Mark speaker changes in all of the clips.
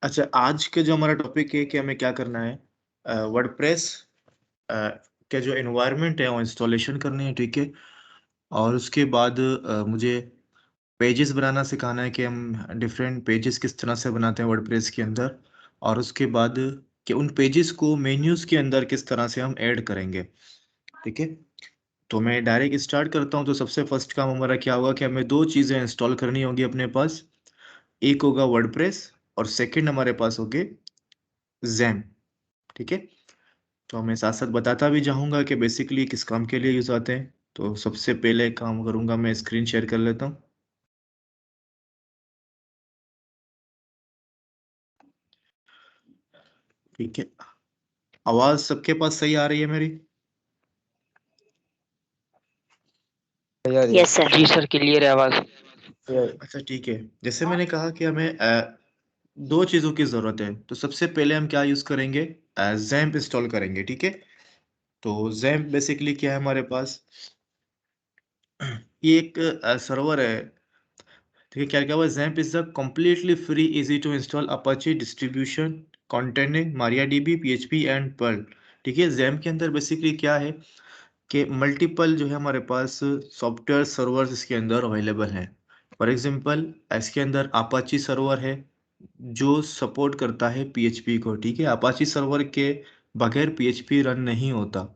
Speaker 1: अच्छा, आज के जो हमारा टॉपिक है कि हमें क्या करना है, वर्डप्रेस के जो एनवायरनमेंट है वो इंस्टॉलेशन करनी है, ठीक है। और उसके बाद मुझे पेजेस बनाना सिखाना है कि हम डिफरेंट पेजेस किस तरह से बनाते हैं वर्डप्रेस के अंदर। और उसके बाद कि उन पेजेस को मेन्यूज के अंदर किस तरह से हम ऐड करेंगे, ठीक है। तो मैं डायरेक्ट स्टार्ट करता हूँ। तो सबसे फर्स्ट काम हमारा क्या होगा कि हमें दो चीज़ें इंस्टॉल करनी होगी अपने पास। एक होगा वर्डप्रेस और सेकंड हमारे पास होगे ज़ैम, ठीक है। तो मैं साथ साथ बताता भी जाऊंगा कि बेसिकली किस काम के लिए यूज़ आते हैं। तो सबसे पहले काम करूंगा, मैं स्क्रीन शेयर कर लेता हूँ। ठीक है, आवाज़ सबके पास सही आ रही है मेरी?
Speaker 2: Yes sir. जी सर, क्लियर है आवाज।
Speaker 1: अच्छा ठीक है। जैसे मैंने कहा कि हमें दो चीज़ों की ज़रूरत है। तो सबसे पहले हम क्या यूज़ करेंगे, जैम्प इंस्टॉल करेंगे, ठीक है। तो जैम्प बेसिकली क्या है हमारे पास, ये एक सर्वर है, ठीक है। क्या क्या हुआ, XAMPP is the completely free easy to install Apache distribution containing MariaDB PHP and Perl, ठीक है। जैम्प के अंदर बेसिकली क्या है कि मल्टीपल जो है हमारे पास सॉफ्टवेयर सर्वर्स इसके अंदर अवेलेबल हैं। फॉर एग्जांपल इसके अंदर अपाची सर्वर है जो सपोर्ट करता है PHP को, ठीक है। अपाची सर्वर के बगैर PHP रन नहीं होता।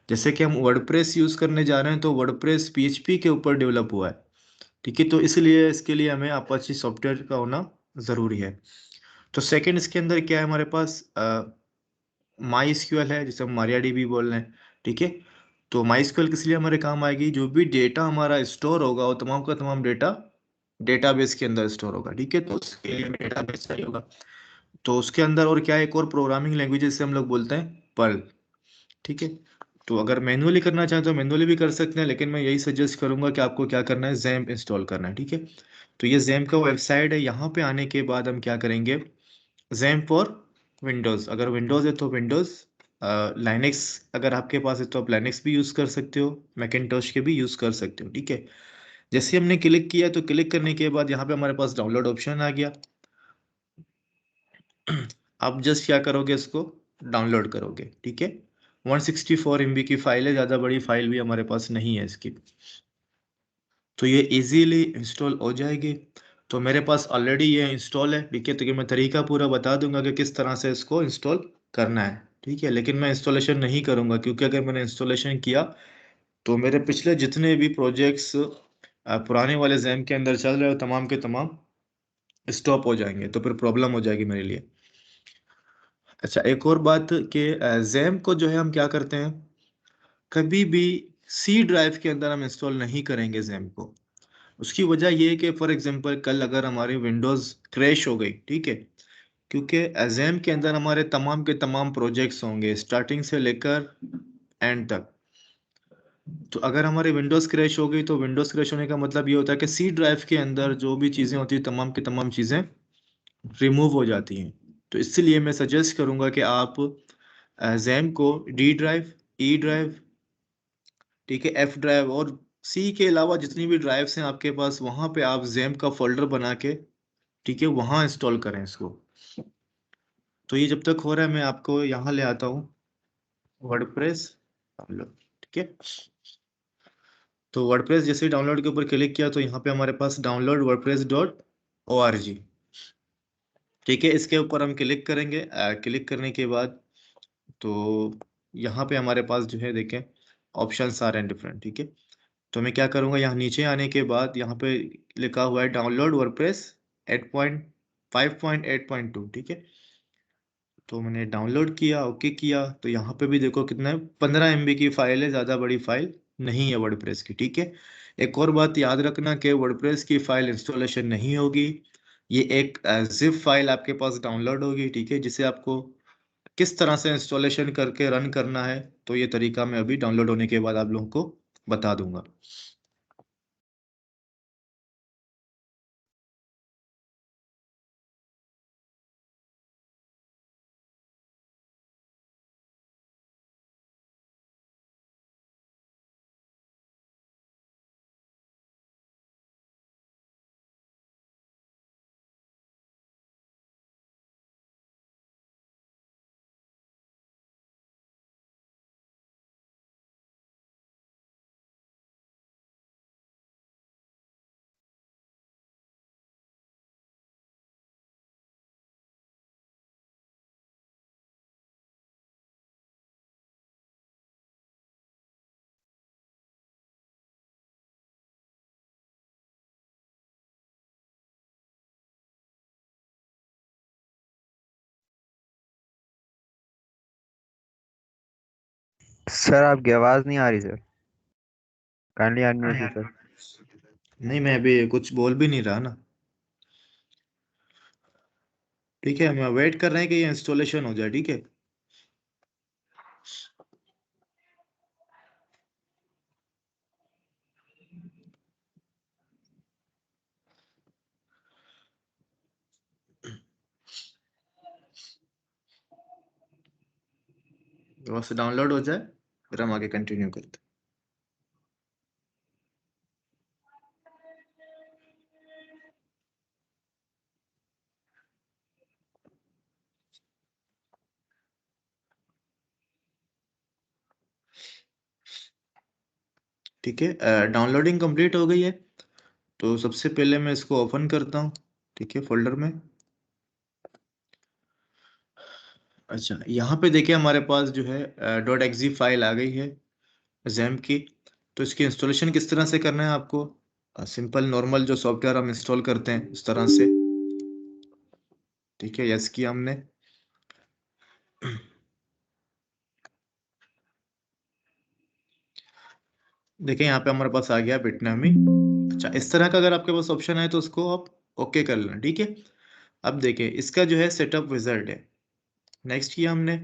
Speaker 1: जैसे कि हम वर्डप्रेस यूज़ करने जा रहे हैं तो वर्डप्रेस PHP के ऊपर डेवलप हुआ है, ठीक है। तो इसलिए इसके लिए हमें अपाची सॉफ्टवेयर का होना ज़रूरी है। तो सेकंड इसके अंदर क्या है हमारे पास, माई एसक्यूएल है जिसे हम MariaDB बोल रहे हैं, ठीक है। तो माई एसक्यूएल किस लिए हमारे काम आएगी, जो भी डेटा हमारा स्टोर होगा वो तमाम का तमाम डेटा डेटाबेस के अंदर स्टोर होगा, ठीक है। तो उसके लिए हमें डेटाबेस चाहिए होगा। तो उसके अंदर और क्या है, एक और प्रोग्रामिंग लैंग्वेज जिसे हम लोग बोलते हैं पर्ल, ठीक है। तो अगर मैनुअली करना चाहें तो मैनुअली भी कर सकते हैं, लेकिन मैं यही सजेस्ट करूंगा कि आपको क्या करना है, जैम्प इंस्टॉल करना है, ठीक है। तो ये जैम्प का वेबसाइट है। यहाँ पे आने के बाद हम क्या करेंगे, जैम्प फॉर विंडोज़, अगर विंडोज़ है तो विंडोज़, लाइनेक्स अगर आपके पास है तो आप लाइनेक्स भी यूज़ कर सकते हो, मैकिन्टॉश के भी यूज़ कर सकते हो, ठीक है। जैसे हमने क्लिक किया तो क्लिक करने के बाद यहाँ पे हमारे पास डाउनलोड ऑप्शन आ गया। आप जस्ट क्या करोगे, इसको डाउनलोड करोगे, ठीक है। 164 MB की फाइल है, ज़्यादा बड़ी फाइल भी हमारे पास नहीं है इसकी। तो ये इजीली इंस्टॉल हो जाएगी। तो मेरे पास ऑलरेडी ये इंस्टॉल है, ठीक है। तो ये मैं तरीका पूरा बता दूंगा कि किस तरह से इसको इंस्टॉल करना है, ठीक है। लेकिन मैं इंस्टॉलेशन नहीं करूंगा, क्योंकि अगर मैंने इंस्टॉलेशन किया तो मेरे पिछले जितने भी प्रोजेक्ट्स पुराने वाले जैम के अंदर चल रहे हो तमाम के तमाम स्टॉप हो जाएंगे, तो फिर प्रॉब्लम हो जाएगी मेरे लिए। अच्छा, एक और बात कि जैम को जो है हम क्या करते हैं, कभी भी सी ड्राइव के अंदर हम इंस्टॉल नहीं करेंगे जैम को। उसकी वजह ये है कि फॉर एग्जांपल कल अगर हमारी विंडोज़ क्रैश हो गई, ठीक है, क्योंकि एजैम के अंदर हमारे तमाम के तमाम प्रोजेक्ट्स होंगे स्टार्टिंग से लेकर एंड तक। तो अगर हमारी विंडोज़ क्रैश हो गई तो विंडोज़ क्रैश होने का मतलब ये होता है कि सी ड्राइव के अंदर जो भी चीज़ें होती हैं तमाम की तमाम चीज़ें रिमूव हो जाती हैं। तो इसलिए मैं सजेस्ट करूँगा कि आप जैम को डी ड्राइव, ई ड्राइव, ठीक है, एफ ड्राइव और सी के अलावा जितनी भी ड्राइव्स हैं आपके पास, वहाँ पे आप जैम का फोल्डर बना के, ठीक है, वहाँ इंस्टॉल करें इसको। तो ये जब तक हो रहा है मैं आपको यहाँ ले आता हूँ वर्डप्रेस डाउनलोड, ठीक है। तो वर्डप्रेस जैसे ही डाउनलोड के ऊपर क्लिक किया तो यहाँ पे हमारे पास डाउनलोड wordpress.org, ठीक है। इसके ऊपर हम क्लिक करेंगे। क्लिक करने के बाद तो यहाँ पे हमारे पास जो है देखें ऑप्शंस आ रहे हैं डिफरेंट, ठीक है। तो मैं क्या करूँगा, यहाँ नीचे आने के बाद यहाँ पे लिखा हुआ है डाउनलोड वर्डप्रेस 8.5.8.2, ठीक है। तो मैंने डाउनलोड किया, ओके किया। तो यहाँ पे भी देखो कितना है, 15 MB की फाइल है, ज़्यादा बड़ी फाइल नहीं है वर्डप्रेस की, ठीक है। एक और बात याद रखना कि वर्डप्रेस की फाइल इंस्टॉलेशन नहीं होगी, ये एक जिप फाइल आपके पास डाउनलोड होगी, ठीक है, जिसे आपको किस तरह से इंस्टॉलेशन करके रन करना है तो ये तरीका मैं अभी डाउनलोड होने के बाद आप लोगों को बता दूंगा।
Speaker 3: सर आपकी आवाज़ नहीं आ रही सर। Kindly unmute yourself.
Speaker 1: नहीं, मैं अभी कुछ बोल भी नहीं रहा ना। ठीक है, हम वेट कर रहे हैं कि ये इंस्टॉलेशन हो जाए। ठीक है, बस डाउनलोड हो जाए फिर हम आगे कंटिन्यू करते हैं। ठीक है, डाउनलोडिंग कंप्लीट हो गई है। तो सबसे पहले मैं इसको ओपन करता हूँ। ठीक है, फोल्डर में। अच्छा, यहाँ पे देखिए हमारे पास जो है .exe फाइल आ गई है जैम्प की। तो इसकी इंस्टॉलेशन किस तरह से करना है आपको? सिंपल नॉर्मल जो सॉफ्टवेयर हम इंस्टॉल करते हैं उस तरह से। ठीक है, यस किया हमने। देखिए यहाँ पे हमारे पास आ गया बिटनामी। अच्छा, इस तरह का अगर आपके पास ऑप्शन है तो उसको आप ओके कर लेना। ठीक है, अब देखिए इसका जो है सेटअप विजार्ड है। नेक्स्ट किया हमने।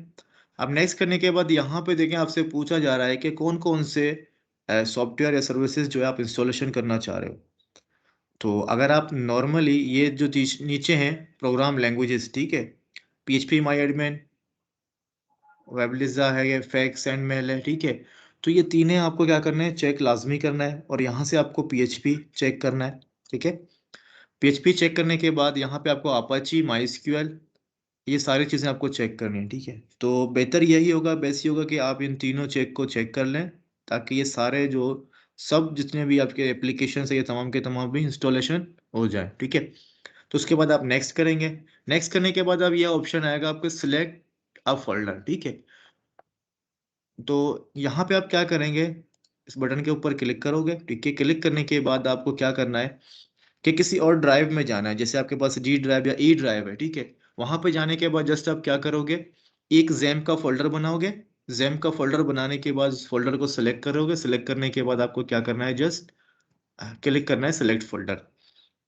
Speaker 1: अब नेक्स्ट करने के बाद यहाँ पे देखें आपसे पूछा जा रहा है कि कौन कौन से सॉफ्टवेयर या सर्विसेज जो है आप इंस्टॉलेशन करना चाह रहे हो। तो अगर आप नॉर्मली ये जो चीज नीचे हैं प्रोग्राम लैंग्वेजेस, ठीक है, PHP माई एडमिन, वेबलिजा है, ये फेक सेंड मेल है। ठीक है, तो ये तीनों आपको क्या करना है, चेक लाजमी करना है। और यहाँ से आपको PHP चेक करना है। ठीक है, PHP चेक करने के बाद यहाँ पे आपको अपाची, माइस्क्यूएल, ये सारी चीज़ें आपको चेक करनी है। ठीक है, तो बेहतर यही होगा, बेस्ट होगा कि आप इन तीनों चेक को चेक कर लें, ताकि ये सारे जो सब जितने भी आपके एप्लीकेशन है ये तमाम के तमाम भी इंस्टॉलेशन हो जाए। ठीक है, तो उसके बाद आप नेक्स्ट करेंगे। नेक्स्ट करने के बाद अब यह ऑप्शन आएगा आपको सिलेक्ट अ फोल्डर। ठीक है, तो यहाँ पे आप क्या करेंगे, इस बटन के ऊपर क्लिक करोगे। ठीक है, क्लिक करने के बाद आपको क्या करना है कि किसी और ड्राइव में जाना है। जैसे आपके पास G ड्राइव या E ड्राइव है। ठीक है, वहां पे जाने के बाद जस्ट आप क्या करोगे, एक जैम का फोल्डर बनाओगे। जैम का फोल्डर बनाने के बाद उस फोल्डर को सिलेक्ट करोगे। सिलेक्ट करने के बाद आपको क्या करना है, जस्ट क्लिक करना है सिलेक्ट फोल्डर।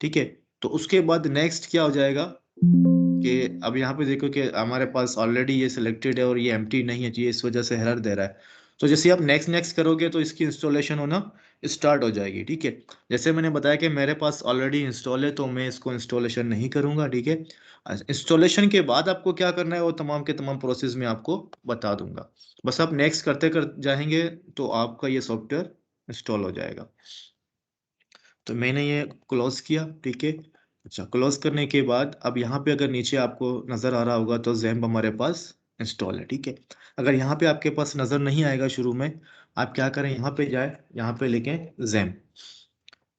Speaker 1: ठीक है, तो उसके बाद नेक्स्ट क्या हो जाएगा कि अब यहाँ पे देखो कि हमारे पास ऑलरेडी ये सिलेक्टेड है और ये एम्प्टी नहीं है, ये इस वजह से एरर दे रहा है। तो जैसे आप नेक्स्ट नेक्स्ट करोगे तो इसकी इंस्टॉलेशन होना स्टार्ट हो जाएगी। ठीक है, जैसे मैंने बताया कि मेरे पास ऑलरेडी इंस्टॉल है तो मैं इसको इंस्टॉलेशन नहीं करूंगा। ठीक है, इंस्टॉलेशन के बाद आपको क्या करना है वो तमाम के तमाम प्रोसेस में आपको बता दूंगा। बस आप नेक्स्ट करते कर जाएंगे तो आपका ये सॉफ्टवेयर इंस्टॉल हो जाएगा। तो मैंने ये क्लोज किया। ठीक है, अच्छा, क्लोज करने के बाद अब यहाँ पे अगर नीचे आपको नज़र आ रहा होगा तो जैम्प हमारे पास इंस्टॉल है। ठीक है, अगर यहाँ पे आपके पास नज़र नहीं आएगा शुरू में, आप क्या करें, यहाँ पे जाए, यहाँ पे लिखें जैम्प।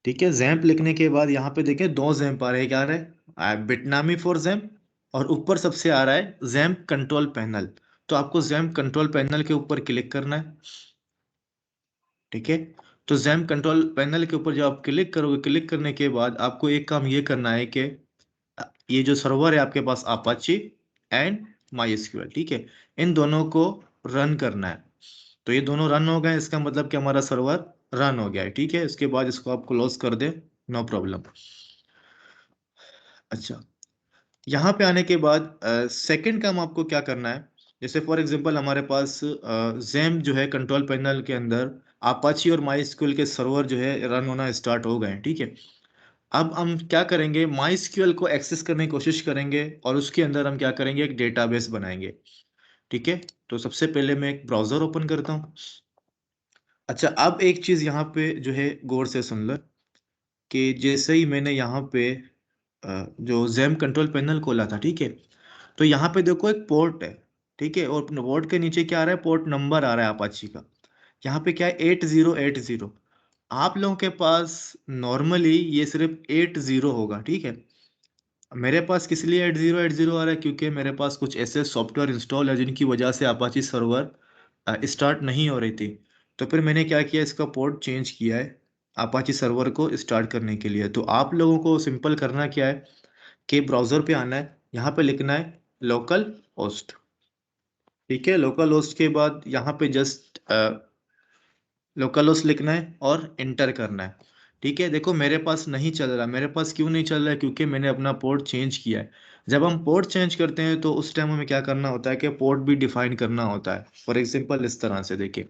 Speaker 1: ठीक है, जैम्प लिखने के बाद यहाँ पे देखें दो जैम्प आ रहे हैं। क्या आ रहा है, बिटनामी फॉर जैम्प, और ऊपर सबसे आ रहा है जैम्प कंट्रोल पैनल। तो आपको जैम्प कंट्रोल पैनल के ऊपर क्लिक करना है। ठीक है, तो जैम कंट्रोल पैनल के ऊपर जब आप क्लिक करोगे, क्लिक करने के बाद आपको एक काम ये करना है कि ये जो सर्वर है आपके पास अपाची एंड MySQL, ठीक है, इन दोनों को रन करना है। तो ये दोनों रन हो गए, इसका मतलब कि हमारा सर्वर रन हो गया है। ठीक है, इसके बाद इसको आप क्लोज कर दे, नो प्रॉब्लम। अच्छा, यहाँ पे आने के बाद सेकंड काम आपको क्या करना है, जैसे फॉर एग्जांपल हमारे पास जैम जो है कंट्रोल पैनल के अंदर अपाची और MySQL के सर्वर जो है रन होना स्टार्ट हो गए हैं। ठीक है, अब हम क्या करेंगे, MySQL को एक्सेस करने की कोशिश करेंगे और उसके अंदर हम क्या करेंगे, एक डेटाबेस बनाएंगे। ठीक है, तो सबसे पहले मैं एक ब्राउजर ओपन करता हूँ। अच्छा, अब एक चीज़ यहाँ पे जो है गौर से सुन लो कि जैसे ही मैंने यहाँ पे जो जैम कंट्रोल पैनल खोला था, ठीक है, तो यहाँ पे देखो एक पोर्ट है। ठीक है, और पोर्ट के नीचे क्या आ रहा है, पोर्ट नंबर आ रहा है अपाची का। यहाँ पे क्या है, 8080। आप लोगों के पास नॉर्मली ये सिर्फ 80 होगा। ठीक है, मेरे पास किस लिए 8080 आ रहा है, क्योंकि मेरे पास कुछ ऐसे सॉफ्टवेयर इंस्टॉल है जिनकी वजह से अपाची सर्वर स्टार्ट नहीं हो रही थी। तो फिर मैंने क्या किया, इसका पोर्ट चेंज किया है अपाची सर्वर को स्टार्ट करने के लिए। तो आप लोगों को सिंपल करना क्या है कि ब्राउज़र पे आना है, यहाँ पे लिखना है लोकल होस्ट। ठीक है, लोकल होस्ट के बाद यहाँ पे जस्ट लोकल होस्ट लिखना है और इंटर करना है। ठीक है, देखो मेरे पास नहीं चल रहा, मेरे पास क्यों नहीं चल रहा है? क्योंकि मैंने अपना पोर्ट चेंज किया है। जब हम पोर्ट चेंज करते हैं तो उस टाइम हमें क्या करना होता है कि पोर्ट भी डिफाइन करना होता है। फॉर एग्जांपल इस तरह से देखिए,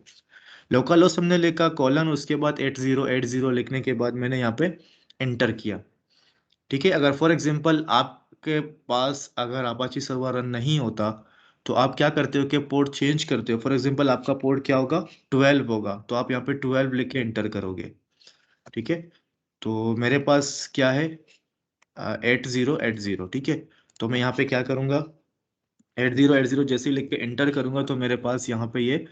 Speaker 1: लोकल होस्ट हमने लिखा कॉलन, उसके बाद 8080 लिखने के बाद मैंने यहाँ पे एंटर किया। ठीक है, अगर फॉर एग्जांपल आपके पास अगर अपाची सर्वर रन नहीं होता तो आप क्या करते हो कि पोर्ट चेंज करते हो। फॉर एग्जांपल आपका पोर्ट क्या होगा, 12 होगा, तो आप यहाँ पे 12 लिख के एंटर करोगे। ठीक है, तो मेरे पास क्या है, 8080। ठीक है, तो मैं यहाँ पे क्या करूँगा, 8080 जैसे ही लिख के एंटर करूँगा तो मेरे पास यहाँ पे ये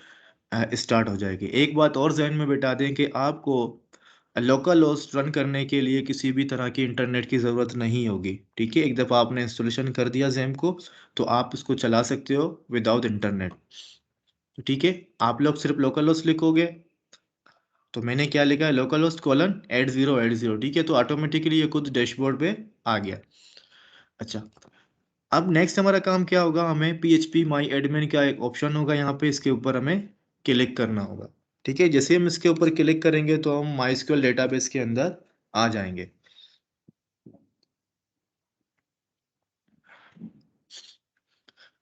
Speaker 1: स्टार्ट हो जाएगी। एक बात और जहन में बिठा दें कि आपको लोकल होस्ट रन करने के लिए किसी भी तरह की इंटरनेट की ज़रूरत नहीं होगी। ठीक है, एक दफ़ा आपने इंस्टॉलेशन कर दिया जैम को तो आप इसको चला सकते हो विदाउट इंटरनेट। तो ठीक है, आप लोग सिर्फ लोकल होस्ट लिखोगे, तो मैंने क्या लिखा है, लोकल होस्ट कॉलन 8080। ठीक है, तो ऑटोमेटिकली ये खुद डैशबोर्ड पे आ गया। अच्छा, अब नेक्स्ट हमारा काम क्या होगा, हमें PHP माई एडमिन का एक ऑप्शन होगा यहाँ पे, इसके ऊपर हमें क्लिक करना होगा। ठीक है, जैसे हम इसके ऊपर क्लिक करेंगे तो हम MySQL डेटाबेस के अंदर आ जाएंगे।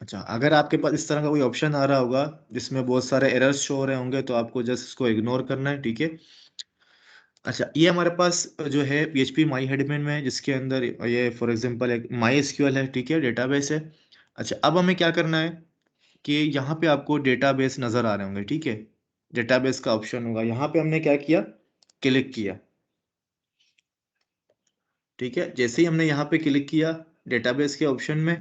Speaker 1: अच्छा, अगर आपके पास इस तरह का कोई ऑप्शन आ रहा होगा जिसमें बहुत सारे एरर्स शो हो रहे होंगे तो आपको जस्ट इसको इग्नोर करना है। ठीक है, अच्छा ये हमारे पास जो है PHP माई एडमिन में, जिसके अंदर ये फॉर एग्जांपल एक MySQL है। ठीक है, डेटाबेस है। अच्छा, अब हमें क्या करना है कि यहाँ पे आपको डेटाबेस नज़र आ रहे होंगे। ठीक है, डेटाबेस का ऑप्शन होगा, यहाँ पे हमने क्या किया, क्लिक किया। ठीक है, जैसे ही हमने यहाँ पे क्लिक किया डेटाबेस के ऑप्शन में,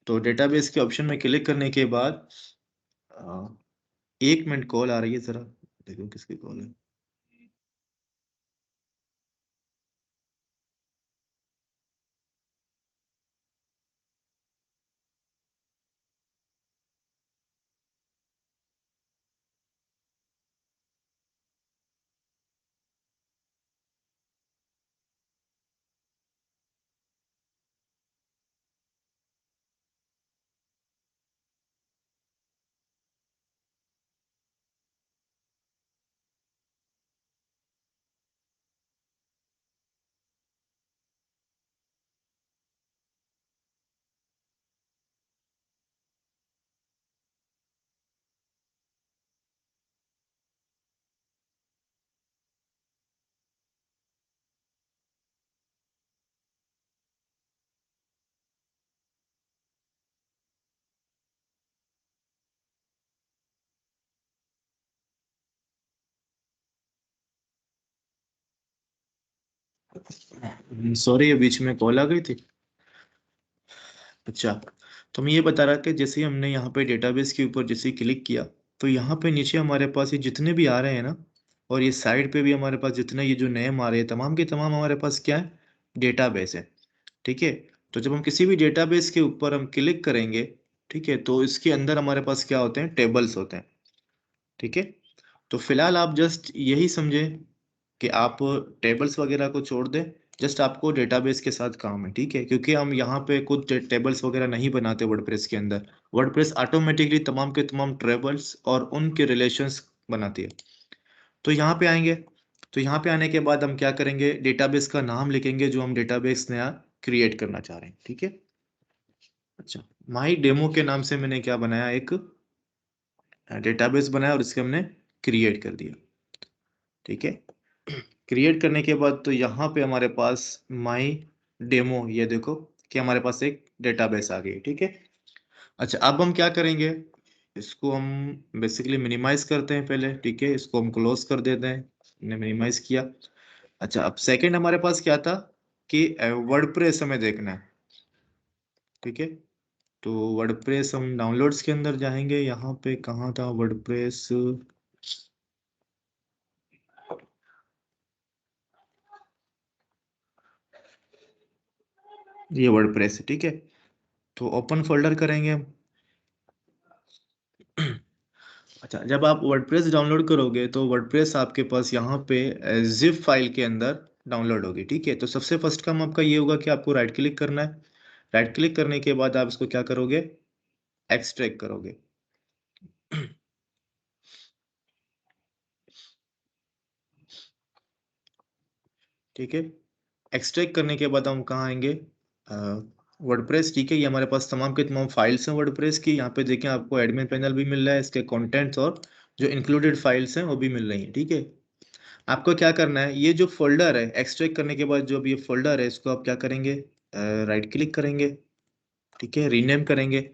Speaker 1: तो डेटाबेस के ऑप्शन में क्लिक करने के बाद 1 मिनट, कॉल आ रही है, ज़रा देखो किसकी कॉल है। सॉरी, ये बीच में कॉल आ गई थी। अच्छा, तो मैं ये बता रहा कि जैसे ही हमने यहाँ पे डेटाबेस के ऊपर जैसे ही क्लिक किया तो यहाँ पे नीचे हमारे पास ये जितने भी आ रहे हैं ना, और ये साइड पे भी हमारे पास जितने ये जो नेम आ रहे हैं तमाम के तमाम हमारे पास क्या है, डेटाबेस है। ठीक है, तो जब हम किसी भी डेटाबेस के ऊपर हम क्लिक करेंगे, ठीक है, तो इसके अंदर हमारे पास क्या होते हैं, टेबल्स होते हैं। ठीक है, तो फिलहाल आप जस्ट यही समझें कि आप टेबल्स वगैरह को छोड़ दें, जस्ट आपको डेटाबेस के साथ काम है। ठीक है, क्योंकि हम यहाँ पे कुछ टेबल्स वगैरह नहीं बनाते वर्डप्रेस के अंदर। वर्डप्रेस ऑटोमेटिकली तमाम के तमाम टेबल्स और उनके रिलेशंस बनाती है। तो यहाँ पे आएंगे, तो यहाँ पे आने के बाद हम क्या करेंगे, डेटाबेस का नाम लिखेंगे जो हम डेटाबेस नया क्रिएट करना चाह रहे हैं। ठीक है, अच्छा, माई डेमो के नाम से मैंने क्या बनाया, एक डेटाबेस बनाया और इसके हमने क्रिएट कर दिया। ठीक है, क्रिएट करने के बाद तो यहाँ पे हमारे पास माई डेमो, ये देखो कि हमारे पास एक डेटाबेस आ गई। ठीक है, अच्छा अब हम क्या करेंगे, इसको हम बेसिकली मिनिमाइज करते हैं पहले। ठीक है, इसको हम क्लोज कर देते हैं, हमने मिनिमाइज किया। अच्छा, अब सेकंड हमारे पास क्या था कि वर्डप्रेस हमें देखना है। ठीक है, तो वर्डप्रेस हम डाउनलोड्स के अंदर जाएंगे, यहाँ पे कहाँ था वर्डप्रेस, ये वर्डप्रेस है। ठीक है, तो ओपन फोल्डर करेंगे हम। अच्छा, जब आप वर्डप्रेस डाउनलोड करोगे तो वर्डप्रेस आपके पास यहाँ पे जिप फाइल के अंदर डाउनलोड होगी। ठीक है, तो सबसे फर्स्ट काम आपका ये होगा कि आपको राइट क्लिक करना है। राइट क्लिक करने के बाद आप इसको क्या करोगे, एक्सट्रैक्ट करोगे। ठीक है, एक्सट्रैक्ट करने के बाद हम कहाँ आएंगे, वर्डप्रेस। ठीक है, ये हमारे पास तमाम के तमाम फाइल्स हैं वर्डप्रेस की। यहाँ पे देखें आपको एडमिन पैनल भी मिल रहा है, इसके कंटेंट्स और जो इंक्लूडेड फाइल्स हैं वो भी मिल रही हैं। ठीक है, आपको क्या करना है, ये जो फोल्डर है एक्सट्रैक्ट करने के बाद जो भी ये फोल्डर है इसको आप क्या करेंगे, राइट क्लिक करेंगे। ठीक है, रीनेम करेंगे।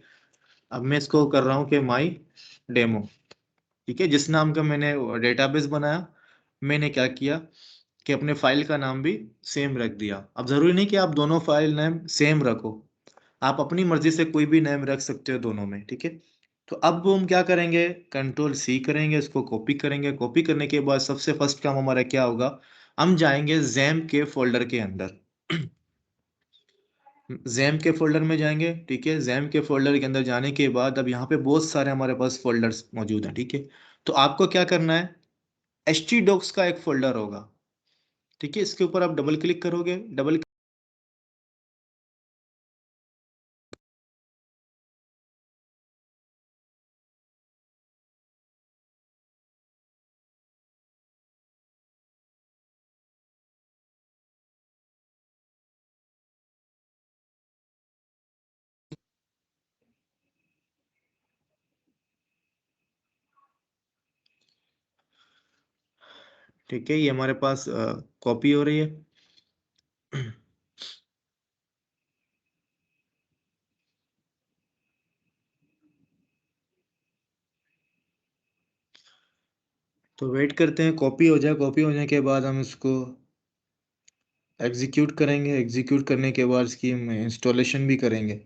Speaker 1: अब मैं इसको कर रहा हूँ कि माई डेमो। ठीक है, जिस नाम का मैंने डेटाबेस बनाया, मैंने क्या किया कि अपने फाइल का नाम भी सेम रख दिया। अब जरूरी नहीं कि आप दोनों फाइल नेम सेम रखो, आप अपनी मर्जी से कोई भी नेम रख सकते हो दोनों में। ठीक है, तो अब हम क्या करेंगे, कंट्रोल सी करेंगे, इसको कॉपी करेंगे। कॉपी करने के बाद सबसे फर्स्ट काम हमारा क्या होगा, हम जाएंगे जैम के फोल्डर के अंदर। जैम के फोल्डर में जाएंगे। ठीक है, जैम के फोल्डर के अंदर जाने के बाद अब यहाँ पे बहुत सारे हमारे पास फोल्डर्स मौजूद हैं। ठीक है, तो आपको क्या करना है, htdocs का एक फोल्डर होगा। ठीक है, इसके ऊपर आप डबल क्लिक करोगे। डबल ठीक है, ये हमारे पास कॉपी हो रही है। तो वेट करते हैं कॉपी हो जाए। कॉपी होने के बाद हम इसको एग्जीक्यूट करेंगे। एग्जीक्यूट करने के बाद इसकी हम इंस्टॉलेशन भी करेंगे।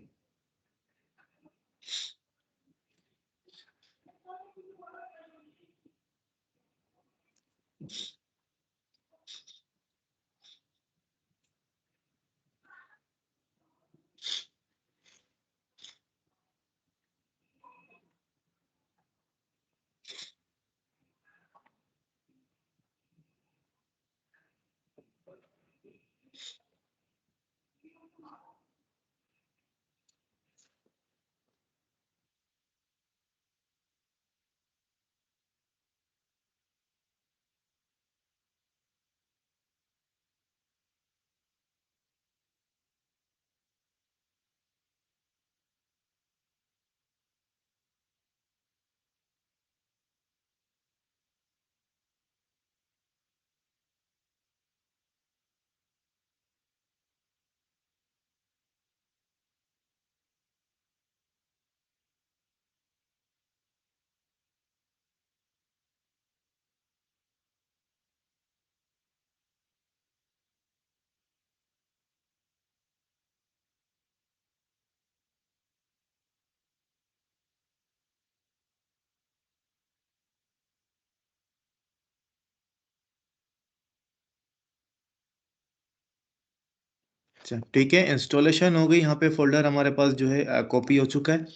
Speaker 1: अच्छा, ठीक है, इंस्टॉलेशन हो गई। यहाँ पे फोल्डर हमारे पास जो है कॉपी हो चुका है।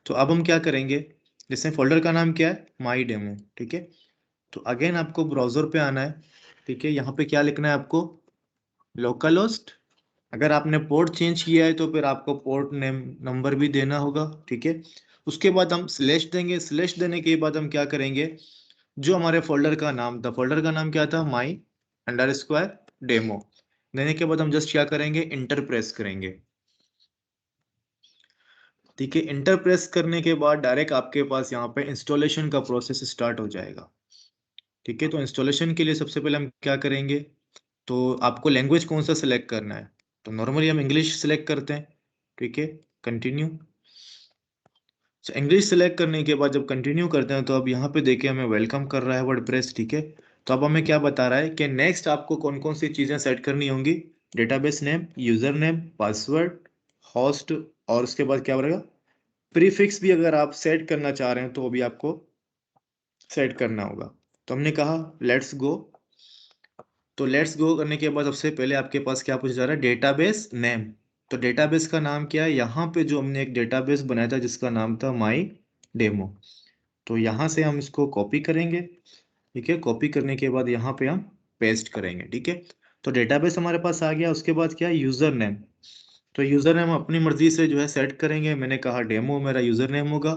Speaker 1: तो अब हम क्या करेंगे, जैसे फोल्डर का नाम क्या है, माई डेमो। ठीक है, तो अगेन आपको ब्राउजर पे आना है। ठीक है, यहाँ पे क्या लिखना है आपको, लोकल होस्ट। अगर आपने पोर्ट चेंज किया है तो फिर आपको पोर्ट नेम नंबर भी देना होगा। ठीक है, उसके बाद हम स्लैश देंगे। स्लैश देने के बाद हम क्या करेंगे, जो हमारे फोल्डर का नाम था, फोल्डर का नाम क्या था, माई अंडर स्क्वायर डेमो। देने के बाद हम जस्ट क्या करेंगे, इंटर प्रेस करेंगे। ठीक है, इंटर प्रेस करने के बाद डायरेक्ट आपके पास यहाँ पे इंस्टॉलेशन का प्रोसेस स्टार्ट हो जाएगा। ठीक है, तो इंस्टॉलेशन के लिए सबसे पहले हम क्या करेंगे, तो आपको लैंग्वेज कौन सा सिलेक्ट करना है, तो नॉर्मली हम इंग्लिश सिलेक्ट करते हैं। ठीक है, कंटिन्यू। इंग्लिश सेलेक्ट करने के बाद जब कंटिन्यू करते हैं तो अब यहाँ पे देखिए हमें वेलकम कर रहा है वर्डप्रेस। ठीक है, तो अब हमें क्या बता रहा है कि नेक्स्ट आपको कौन कौन सी चीज़ें सेट करनी होंगी, database name, user name, password, host, और उसके बाद क्या रहेगा, प्रीफिक्स भी अगर आप सेट करना चाह रहे हैं तो वो भी आपको सेट करना होगा। तो हमने कहा लेट्स गो। तो लेट्स गो करने के बाद सबसे पहले आपके पास क्या पूछा जा रहा है, डेटाबेस नेम। तो डेटाबेस का नाम क्या है, यहाँ पे जो हमने एक डेटाबेस बनाया था जिसका नाम था माई डेमो। तो यहाँ से हम इसको कॉपी करेंगे। ठीक है, कॉपी करने के बाद यहाँ पे हम पेस्ट करेंगे। ठीक है, तो डेटाबेस हमारे पास आ गया। उसके बाद क्या, यूजर नेम। तो यूजर नेम अपनी मर्जी से जो है सेट करेंगे। मैंने कहा डेमो मेरा यूजर नेम होगा,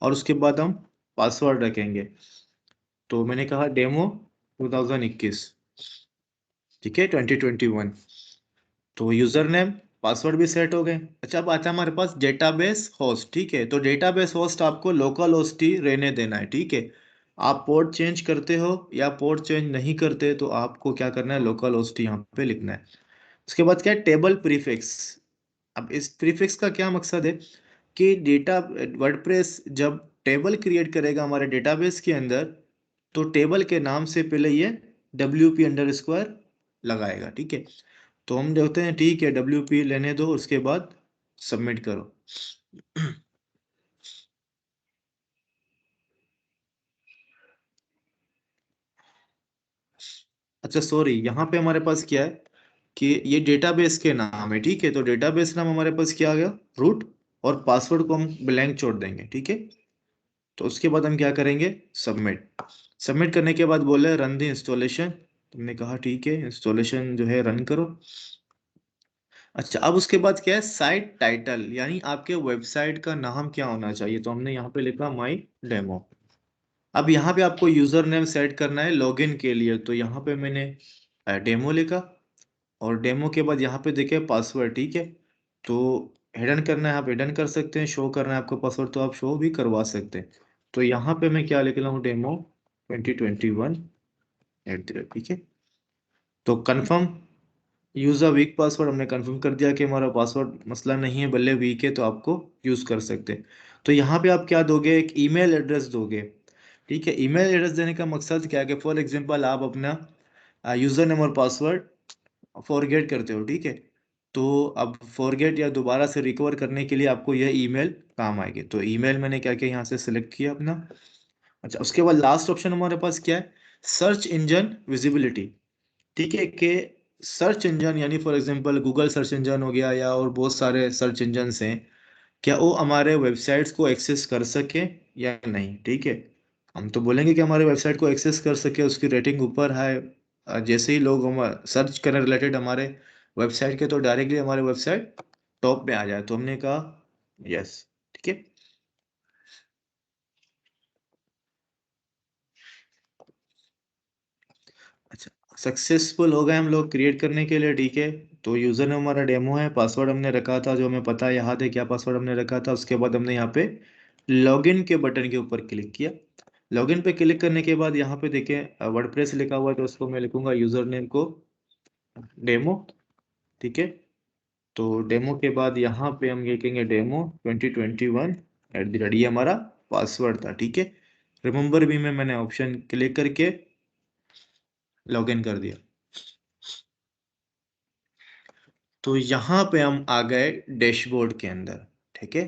Speaker 1: और उसके बाद हम पासवर्ड रखेंगे। तो मैंने कहा डेमो 2021, ठीक है, 2021। तो यूजर नेम पासवर्ड भी सेट हो गए। अच्छा, अब आता है हमारे पास डेटाबेस होस्ट, ठीक है। तो डेटाबेस होस्ट आपको लोकल होस्ट ही रहने देना है, ठीक है। आप पोर्ट चेंज करते हो या पोर्ट चेंज नहीं करते तो आपको क्या करना है, लोकल होस्ट यहाँ पे लिखना है। उसके बाद क्या है, टेबल प्रीफिक्स। अब इस प्रीफिक्स का क्या मकसद है कि डेटा वर्डप्रेस जब टेबल क्रिएट करेगा हमारे डेटाबेस के अंदर, तो टेबल के नाम से पहले ये WP_, लगाएगा, ठीक है। तो हम देखते हैं, ठीक है, WP लेने दो, उसके बाद सबमिट करो। अच्छा सॉरी, यहाँ पे हमारे पास क्या है कि ये डेटाबेस के नाम है, ठीक है। तो डेटाबेस नाम हमारे पास क्या आ गया, रूट, और पासवर्ड को हम ब्लैंक छोड़ देंगे, ठीक है। तो उसके बाद हम क्या करेंगे, सबमिट। सबमिट करने के बाद बोले रन द इंस्टॉलेशन। तुमने कहा ठीक है, इंस्टॉलेशन जो है रन करो। अच्छा, अब उसके बाद क्या है, साइट टाइटल, यानी आपके वेबसाइट का नाम क्या होना चाहिए। तो हमने यहाँ पे लिखा माई डेमो। अब यहाँ पे आपको यूजर नेम सेट करना है लॉगिन के लिए। तो यहाँ पे मैंने डेमो लिखा, और डेमो के बाद यहाँ पे देखे पासवर्ड, ठीक है। तो हिडन करना है, आप हिडन कर सकते हैं। शो करना है आपको पासवर्ड, तो आप शो भी करवा सकते हैं। तो यहाँ पे मैं क्या लिख रहा हूँ, डेमो 2021 @ ठीक है। तो confirm use a week password, हमने कंफर्म कर दिया कि हमारा पासवर्ड मसला नहीं है, भले वीक है तो आपको यूज कर सकते हैं। तो यहाँ पे आप क्या दोगे, एक ईमेल एड्रेस दोगे, ठीक है। ईमेल एड्रेस देने का मकसद क्या है कि फॉर एग्जांपल आप अपना यूजर नेम और पासवर्ड फॉरगेट करते हो, ठीक है। तो अब फॉरगेट या दोबारा से रिकवर करने के लिए आपको यह ईमेल काम आएगी। तो ईमेल मैंने क्या किया, यहाँ से सिलेक्ट किया अपना। अच्छा, उसके बाद लास्ट ऑप्शन हमारे पास क्या है, सर्च इंजन विजिबिलिटी, ठीक है। कि सर्च इंजन यानी for example Google search engine हो गया, या और बहुत सारे सर्च इंजन हैं, क्या वो हमारे वेबसाइट्स को एक्सेस कर सके या नहीं, ठीक है। हम तो बोलेंगे कि हमारे वेबसाइट को एक्सेस कर सके, उसकी रेटिंग ऊपर है। जैसे ही लोग हम सर्च करें रिलेटेड हमारे वेबसाइट के, तो डायरेक्टली हमारे वेबसाइट टॉप पे आ जाए। तो हमने कहा यस, ठीक है। अच्छा, सक्सेसफुल हो गए हम लोग क्रिएट करने के लिए, ठीक है। तो यूजर ने हमारा डेमो है, पासवर्ड हमने रखा था जो हमें पता है, याद है क्या पासवर्ड हमने रखा था। उसके बाद हमने यहाँ पे लॉगिन के बटन के ऊपर क्लिक किया। लॉगिन पे क्लिक करने के बाद यहाँ पे देखें वर्डप्रेस लिखा हुआ है, तो उसको मैं लिखूंगा यूजर नेम को डेमो, ठीक है। तो डेमो के बाद यहाँ पे हम लिखेंगे डेमो 2021 @ ये हमारा पासवर्ड था, ठीक है। रिमेंबर भी में मैंने ऑप्शन क्लिक करके लॉगिन कर दिया। तो यहाँ पे हम आ गए डैशबोर्ड के अंदर, ठीक है।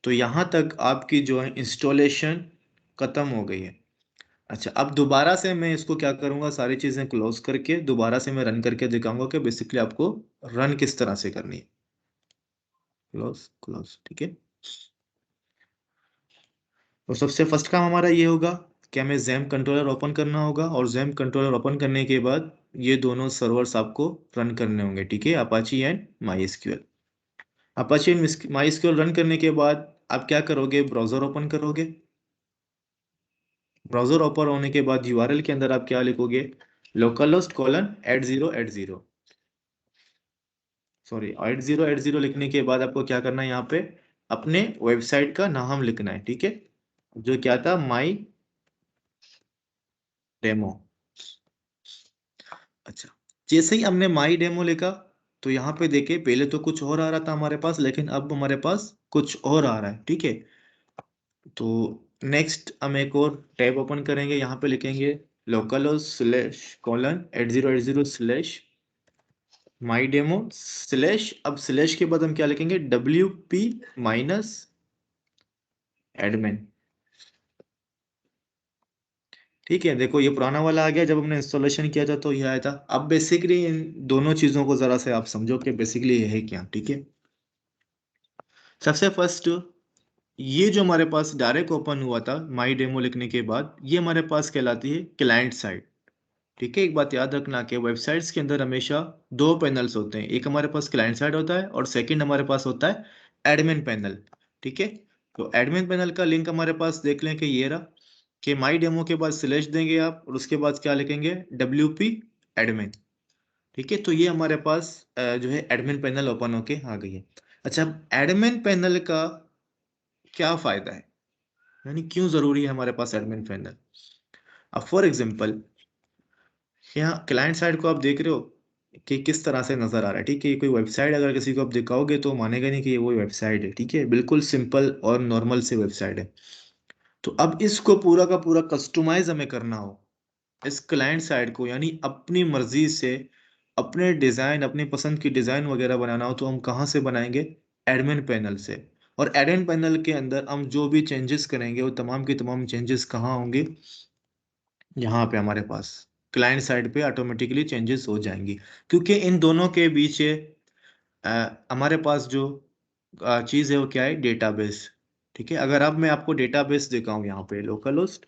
Speaker 1: तो यहाँ तक आपकी जो है इंस्टॉलेशन खत्म हो गई है। अच्छा, अब दोबारा से मैं इसको क्या करूँगा, सारी चीज़ें क्लोज करके दोबारा से मैं रन करके दिखाऊंगा कि बेसिकली आपको रन किस तरह से करनी है। क्लोज क्लोज, ठीक है। तो सबसे फर्स्ट काम हमारा ये होगा कि हमें जैम कंट्रोलर ओपन करना होगा, और जैम कंट्रोलर ओपन करने के बाद ये दोनों सर्वर्स आपको रन करने होंगे, ठीक है, Apache and MySQL। Apache MySQL run करने के बाद आप क्या करोगे, ब्राउजर ओपन करोगे। ब्राउजर ओपन होने के बाद URL के अंदर आप क्या लिखोगे, localhost:8080। सॉरी, 8080 लिखने के बाद आपको क्या करना है, यहाँ पे अपने वेबसाइट का नाम लिखना है, ठीक है। जो क्या था, माई डेमो। अच्छा, जैसे ही हमने माई डेमो लिखा, तो यहाँ पे देखिए पहले तो कुछ और आ रहा था हमारे पास, लेकिन अब हमारे पास कुछ और आ रहा है, ठीक है। तो नेक्स्ट हम एक और टैब ओपन करेंगे, यहाँ पे लिखेंगे localhost:8080/ माई डेमो स्लैश, अब स्लैश के बाद हम क्या लिखेंगे, WP-admin, ठीक है। देखो ये पुराना वाला आ गया, जब हमने इंस्टॉलेशन किया था तो ये आया था। अब बेसिकली इन दोनों चीजों को जरा से आप समझो कि बेसिकली ये है क्या, ठीक है। सबसे फर्स्ट, ये जो हमारे पास डायरेक्ट ओपन हुआ था माई डेमो लिखने के बाद, ये हमारे पास कहलाती है क्लाइंट साइड, ठीक है, एक बात याद रखना कि वेबसाइट्स के अंदर हमेशा दो पैनल्स होते हैं, एक हमारे पास क्लाइंट साइड होता है और सेकंड हमारे पास होता है एडमिन पैनल। ठीक है, तो एडमिन पैनल का लिंक हमारे पास देख लें कि ये रहा, कि माई डेमो के बाद स्लैश देंगे आप और उसके बाद क्या लिखेंगे, WP एडमिन। ठीक है, तो ये हमारे पास जो है एडमिन पैनल ओपन होके आ गई है। अच्छा, एडमिन पैनल का क्या फायदा है, यानी क्यों जरूरी है हमारे पास एडमिन पैनल। अब फॉर एग्जांपल यहाँ क्लाइंट साइड को आप देख रहे हो कि किस तरह से नजर आ रहा है। ठीक है, ये कोई वेबसाइट अगर किसी को आप दिखाओगे तो मानेगा नहीं कि ये वो वेबसाइट है। ठीक है, बिल्कुल सिंपल और नॉर्मल से वेबसाइट है। तो अब इसको पूरा का पूरा कस्टमाइज हमें करना हो इस क्लाइंट साइड को, यानी अपनी मर्जी से अपने डिजाइन, अपनी पसंद की डिजाइन वगैरह बनाना हो, तो हम कहाँ से बनाएंगे, एडमिन पैनल से। और एडमिन पैनल के अंदर हम जो भी चेंजेस करेंगे वो तमाम के तमाम चेंजेस कहाँ होंगे, यहाँ पे हमारे पास क्लाइंट साइड पे ऑटोमेटिकली चेंजेस हो जाएंगी। क्योंकि इन दोनों के बीच हमारे पास जो चीज़ है वो क्या है, डेटाबेस। ठीक है, अगर अब मैं आपको डेटाबेस दिखाऊं यहाँ पे लोकल होस्ट,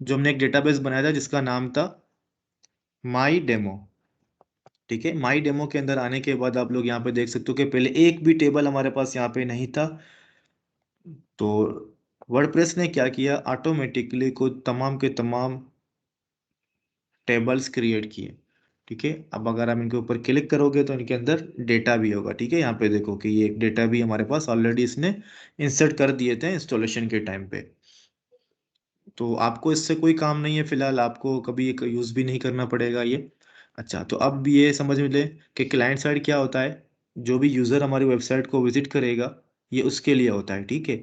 Speaker 1: जो हमने एक डेटाबेस बनाया था जिसका नाम था माई डेमो। ठीक है, माई डेमो के अंदर आने के बाद आप लोग यहाँ पे देख सकते हो कि पहले एक भी टेबल हमारे पास यहाँ पे नहीं था। तो वर्डप्रेस ने क्या किया, ऑटोमेटिकली को तमाम के तमाम टेबल्स क्रिएट किए। ठीक है, अब अगर आप इनके ऊपर क्लिक करोगे तो इनके अंदर डेटा भी होगा। ठीक है, यहाँ पे देखो कि ये एक डेटा भी हमारे पास ऑलरेडी इसने इंसर्ट कर दिए थे इंस्टॉलेशन के टाइम पे। तो आपको इससे कोई काम नहीं है फिलहाल, आपको कभी एक यूज़ भी नहीं करना पड़ेगा ये। अच्छा, तो अब ये समझ में ले कि क्लाइंट साइड क्या होता है, जो भी यूज़र हमारी वेबसाइट को विजिट करेगा ये उसके लिए होता है। ठीक है,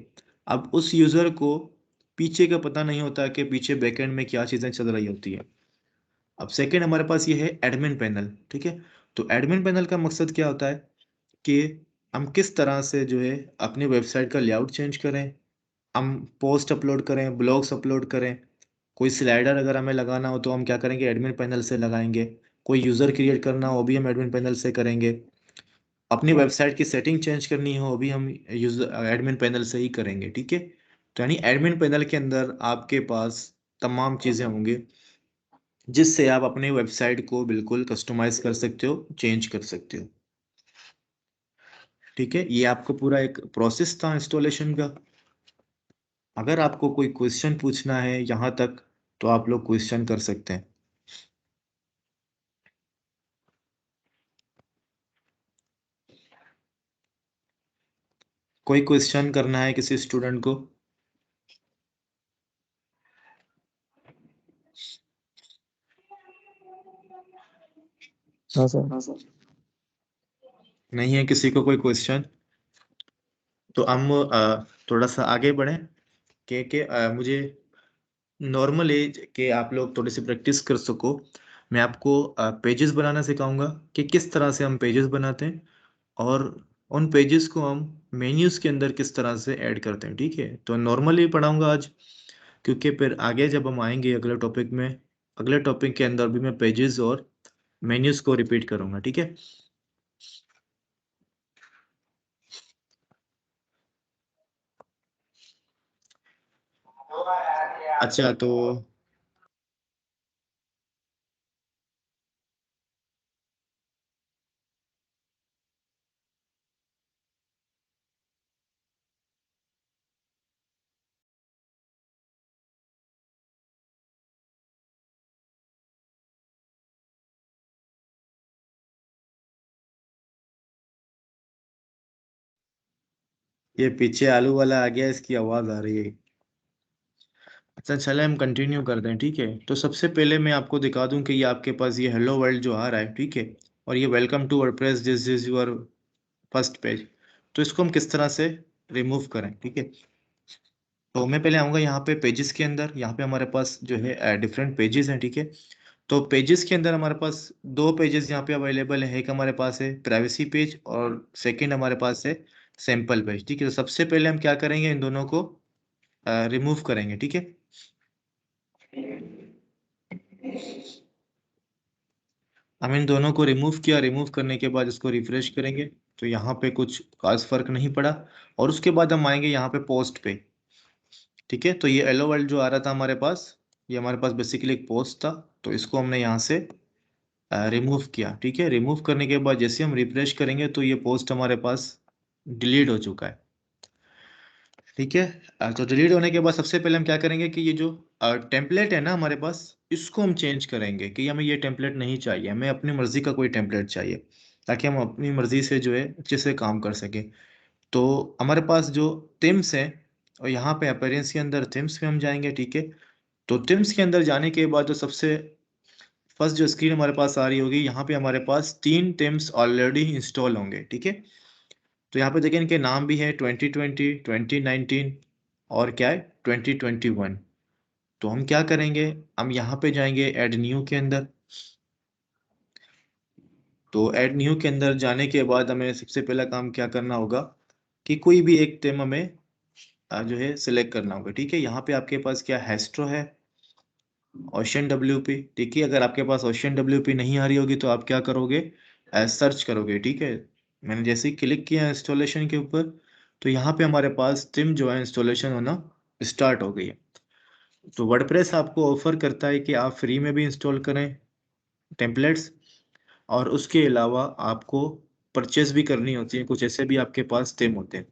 Speaker 1: अब उस यूज़र को पीछे का पता नहीं होता कि पीछे बैकएंड में क्या चीज़ें चल रही होती है। अब सेकंड हमारे पास ये है एडमिन पैनल। ठीक है, तो एडमिन पैनल का मकसद क्या होता है कि हम किस तरह से जो है अपनी वेबसाइट का लेआउट चेंज करें, हम पोस्ट अपलोड करें, ब्लॉग्स अपलोड करें, कोई स्लाइडर अगर हमें लगाना हो तो हम क्या करेंगे, एडमिन पैनल से लगाएंगे, कोई यूज़र क्रिएट करना हो वो भी हम एडमिन पैनल से करेंगे, अपनी वेबसाइट की सेटिंग चेंज करनी हो वो भी हम यूज़र एडमिन पैनल से ही करेंगे। ठीक है, तो यानी एडमिन पैनल के अंदर आपके पास तमाम चीज़ें होंगी जिससे आप अपने वेबसाइट को बिल्कुल कस्टमाइज कर सकते हो, चेंज कर सकते हो। ठीक है, ये आपको पूरा एक प्रोसेस था इंस्टॉलेशन का। अगर आपको कोई क्वेश्चन पूछना है यहाँ तक तो आप लोग क्वेश्चन कर सकते हैं। कोई क्वेश्चन करना है किसी स्टूडेंट को।
Speaker 3: हाँ सर।
Speaker 1: नहीं है किसी को कोई क्वेश्चन, तो हम थोड़ा सा आगे बढ़ें कि मुझे नॉर्मल एज के आप लोग थोड़ी सी प्रैक्टिस कर सको, मैं आपको पेजेस बनाना सिखाऊंगा कि किस तरह से हम पेजेस बनाते हैं और उन पेजेस को हम मेन्यूज के अंदर किस तरह से ऐड करते हैं। ठीक है, तो नॉर्मली पढ़ाऊंगा आज, क्योंकि फिर आगे जब हम आएंगे अगले टॉपिक में, अगले टॉपिक के अंदर भी मैं पेजेस और मेन्यूज को रिपीट करूंगा। ठीक है, अच्छा तो ये पीछे आलू वाला आ गया, इसकी आवाज आ रही है। अच्छा चले हम कंटिन्यू करते हैं। ठीक है, तो सबसे पहले मैं आपको दिखा दूं कि ये आपके पास ये हेलो वर्ल्ड जो आ रहा है। ठीक है, और ये welcome to WordPress this is your first page, तो इसको हम किस तरह से रिमूव करें। ठीक है, तो मैं पहले आऊँगा यहाँ पे पेजेस के अंदर, यहाँ पे हमारे पास जो है डिफरेंट पेजेस हैं। ठीक है, तो पेजेस के अंदर हमारे पास दो पेजेस यहाँ पे अवेलेबल है, एक हमारे पास है प्राइवेसी पेज और सेकंड हमारे पास है सैंपल पेज। ठीक है, तो सबसे पहले हम क्या करेंगे, इन दोनों को रिमूव करेंगे। ठीक है, हम इन दोनों को रिमूव किया, रिमूव करने के बाद इसको रिफ्रेश करेंगे तो यहाँ पे कुछ खास फर्क नहीं पड़ा। और उसके बाद हम आएंगे यहाँ पे पोस्ट पे। ठीक है, तो ये एलो वर्ल्ड जो आ रहा था हमारे पास, ये हमारे पास बेसिकली एक पोस्ट था, तो इसको हमने यहाँ से रिमूव किया। ठीक है, रिमूव करने के बाद जैसे हम रिफ्रेश करेंगे तो ये पोस्ट हमारे पास डिलीट हो चुका है। ठीक है, तो डिलीट होने के बाद सबसे पहले हम क्या करेंगे कि ये जो टेम्पलेट है ना हमारे पास, इसको हम चेंज करेंगे कि हमें ये टेम्पलेट नहीं चाहिए, हमें अपनी मर्जी का कोई टेम्पलेट चाहिए ताकि हम अपनी मर्जी से जो है अच्छे से काम कर सकें। तो हमारे पास जो थीम्स है, और यहाँ पे अपीयरेंस के अंदर थीम्स पे हम जाएंगे। ठीक है, तो थीम्स के अंदर जाने के बाद जो सबसे फर्स्ट जो स्क्रीन हमारे पास आ रही होगी, यहाँ पे हमारे पास 3 थीम्स ऑलरेडी इंस्टॉल होंगे। ठीक है, तो यहाँ पे देखें इनके नाम भी है 2020, 2019 और क्या है 2021। तो हम क्या करेंगे, हम यहाँ पे जाएंगे ऐड न्यू के अंदर। तो ऐड न्यू के अंदर जाने के बाद हमें सबसे पहला काम क्या करना होगा कि कोई भी एक थीम हमें जो है सिलेक्ट करना होगा। ठीक है, यहाँ पे आपके पास क्या हेस्ट्रो है, ओशन WP। ठीक है, अगर आपके पास ओशन WP नहीं आ रही होगी तो आप क्या करोगे, सर्च करोगे। ठीक है, मैंने जैसे ही क्लिक किया इंस्टॉलेशन के ऊपर, तो यहाँ पे हमारे पास थीम जो है इंस्टॉलेशन होना स्टार्ट हो गई है। तो वर्डप्रेस आपको ऑफर करता है कि आप फ्री में भी इंस्टॉल करें टेम्पलेट्स, और उसके अलावा आपको परचेस भी करनी होती है, कुछ ऐसे भी आपके पास थीम होते हैं।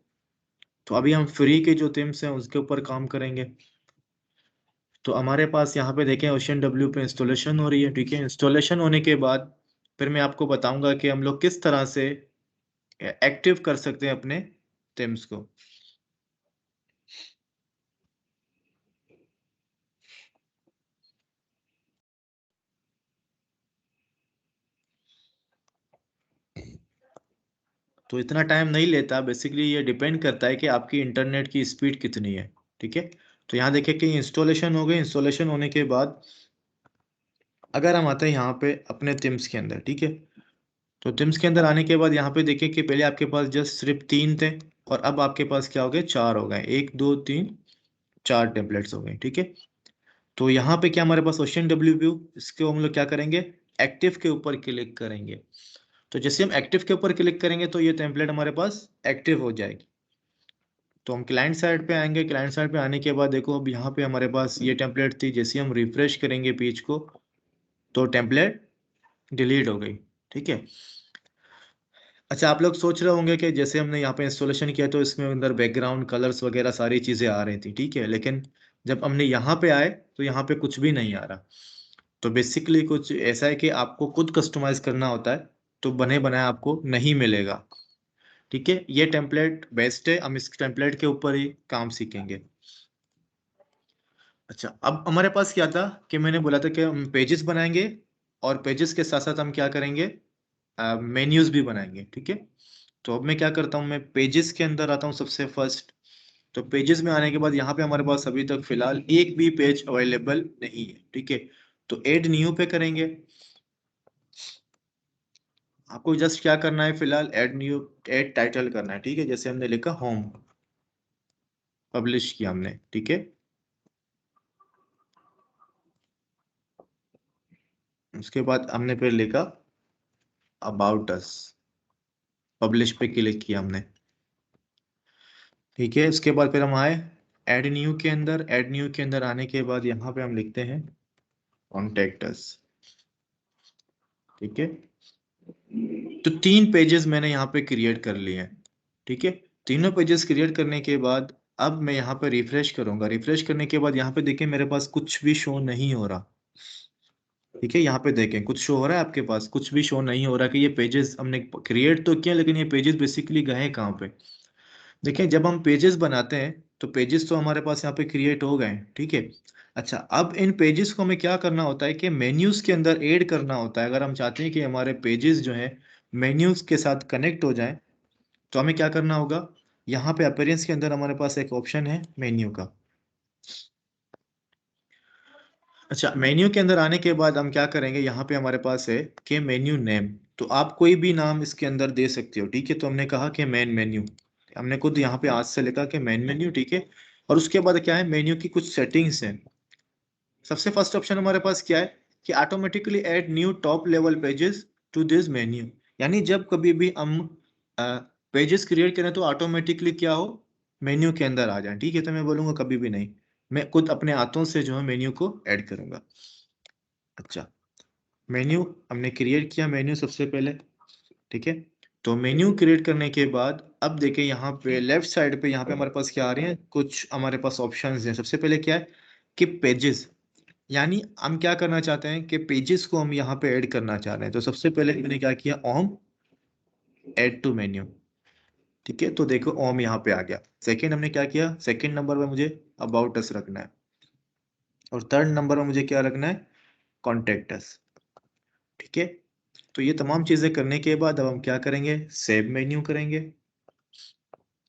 Speaker 1: तो अभी हम फ्री के जो थीम्स हैं उसके ऊपर काम करेंगे। तो हमारे पास यहाँ पे देखें ओशन W पे इंस्टॉलेशन हो रही है। ठीक है, इंस्टॉलेशन होने के बाद फिर मैं आपको बताऊंगा कि हम लोग किस तरह से एक्टिव कर सकते हैं अपने थीम्स को। तो इतना टाइम नहीं लेता, बेसिकली ये डिपेंड करता है कि आपकी इंटरनेट की स्पीड कितनी है। ठीक है, तो यहाँ देखिए कि इंस्टॉलेशन हो गई। इंस्टॉलेशन होने के बाद अगर हम आते हैं यहाँ पे अपने थीम्स के अंदर, ठीक है, तो थीम्स के अंदर आने के बाद यहाँ पे देखिए कि पहले आपके पास जस्ट सिर्फ 3 थे, और अब आपके पास क्या हो गए, 4 हो गए। 1 2 3 4 टेम्पलेट्स हो गए। ठीक है, तो यहाँ पे क्या हमारे पास ओशन WP, इसको हम लोग क्या करेंगे, एक्टिव के ऊपर क्लिक करेंगे। तो जैसे हम एक्टिव के ऊपर क्लिक करेंगे तो ये टेम्पलेट हमारे पास एक्टिव हो जाएगी। तो हम क्लाइंट साइड पे आएंगे। क्लाइंट साइड पे आने के बाद देखो अब यहाँ पे हमारे पास ये टेम्पलेट थी, जैसे हम रिफ्रेश करेंगे पेज को तो टेम्पलेट डिलीट हो गई। ठीक है, अच्छा आप लोग सोच रहे होंगे कि जैसे हमने यहाँ पे इंस्टॉलेशन किया तो इसमें अंदर बैकग्राउंड कलर्स वगैरह सारी चीज़ें आ रही थी। ठीक है, लेकिन जब हमने यहाँ पे आए तो यहाँ पे कुछ भी नहीं आ रहा। तो बेसिकली कुछ ऐसा है कि आपको खुद कस्टमाइज करना होता है, तो बने बनाए आपको नहीं मिलेगा। ठीक है, ये टेम्पलेट बेस्ट है, हम इस टेम्पलेट के ऊपर ही काम सीखेंगे। अच्छा, अब हमारे पास क्या था कि मैंने बोला था कि हम पेजेस बनाएंगे, और पेजेस के साथ साथ हम क्या करेंगे, मेन्यूज भी बनाएंगे। ठीक है, तो अब मैं क्या करता हूँ, मैं पेजेस के अंदर आता हूँ सबसे फर्स्ट। तो पेजेस में आने के बाद यहाँ पे हमारे पास अभी तक फिलहाल एक भी पेज अवेलेबल नहीं है। ठीक है, तो ऐड न्यू पे करेंगे। आपको जस्ट क्या करना है, फिलहाल ऐड न्यू, ऐड टाइटल करना है। ठीक है, जैसे हमने लिखा होम, पब्लिश किया हमने। ठीक है, उसके बाद हमने फिर लिखा अबाउट अस, पब्लिश पे क्लिक किया हमने। ठीक है, इसके बाद फिर हम आए ऐड न्यू के अंदर। ऐड न्यू के अंदर आने के बाद यहाँ पे हम लिखते हैं कॉन्टेक्ट अस। ठीक है, तो 3 पेजेस मैंने यहाँ पे क्रिएट कर लिए हैं। ठीक है, तीनों पेजेस क्रिएट करने के बाद अब मैं यहाँ पे रिफ्रेश करूंगा। रिफ्रेश करने के बाद यहाँ पे देखिए मेरे पास कुछ भी शो नहीं हो रहा। ठीक है, यहाँ पे देखें कुछ शो हो रहा है, आपके पास कुछ भी शो नहीं हो रहा कि ये पेजेस हमने क्रिएट तो किया, लेकिन ये पेजेस बेसिकली गए कहाँ पे। देखिए जब हम पेजेस बनाते हैं तो पेजेस तो हमारे पास यहाँ पे क्रिएट हो गए। ठीक है, अच्छा अब इन पेजेस को हमें क्या करना होता है कि मेन्यूज के अंदर ऐड करना होता है। अगर हम चाहते हैं कि हमारे पेजेस जो है मेन्यूज के साथ कनेक्ट हो जाए, तो हमें क्या करना होगा, यहाँ पे अपीयरेंस के अंदर हमारे पास एक ऑप्शन है मेन्यू का। अच्छा, मेन्यू के अंदर आने के बाद हम क्या करेंगे, यहाँ पे हमारे पास है कि मेन्यू नेम, तो आप कोई भी नाम इसके अंदर दे सकते हो। ठीक है, तो हमने कहा कि मेन मेन्यू, हमने खुद यहाँ पे आज से लिखा कि मेन मेन्यू। ठीक है, और उसके बाद क्या है, मेन्यू की कुछ सेटिंग्स हैं। सबसे फर्स्ट ऑप्शन हमारे पास क्या है कि automatically add new top level pages to this menu, यानी जब कभी भी हम पेजेस क्रिएट करें तो ऑटोमेटिकली क्या हो, मेन्यू के अंदर आ जाए। ठीक है, तो मैं बोलूंगा कभी भी नहीं, मैं खुद अपने हाथों से जो है मेन्यू को ऐड करूंगा। अच्छा, मेन्यू हमने क्रिएट किया, मेन्यू सबसे पहले, ठीक है। तो मेन्यू क्रिएट करने के बाद अब देखें यहाँ पे लेफ्ट साइड पे, यहाँ पे हमारे पास क्या आ रहे हैं, कुछ हमारे पास ऑप्शंस हैं। सबसे पहले क्या है कि पेजेस, यानी हम क्या करना चाहते हैं कि पेजेस को हम यहाँ पे ऐड करना चाह रहे हैं। तो सबसे पहले मैंने क्या किया, ओम ऐड टू मेन्यू, ठीक है। तो देखो ओम यहाँ पे आ गया। सेकंड हमने क्या किया, सेकंड नंबर पे मुझे अबाउट अस रखना है, और थर्ड नंबर में मुझे क्या रखना है, कॉन्टेक्ट अस, ठीक है। तो ये तमाम चीजें करने के बाद अब हम क्या करेंगे, सेव मेन्यू करेंगे,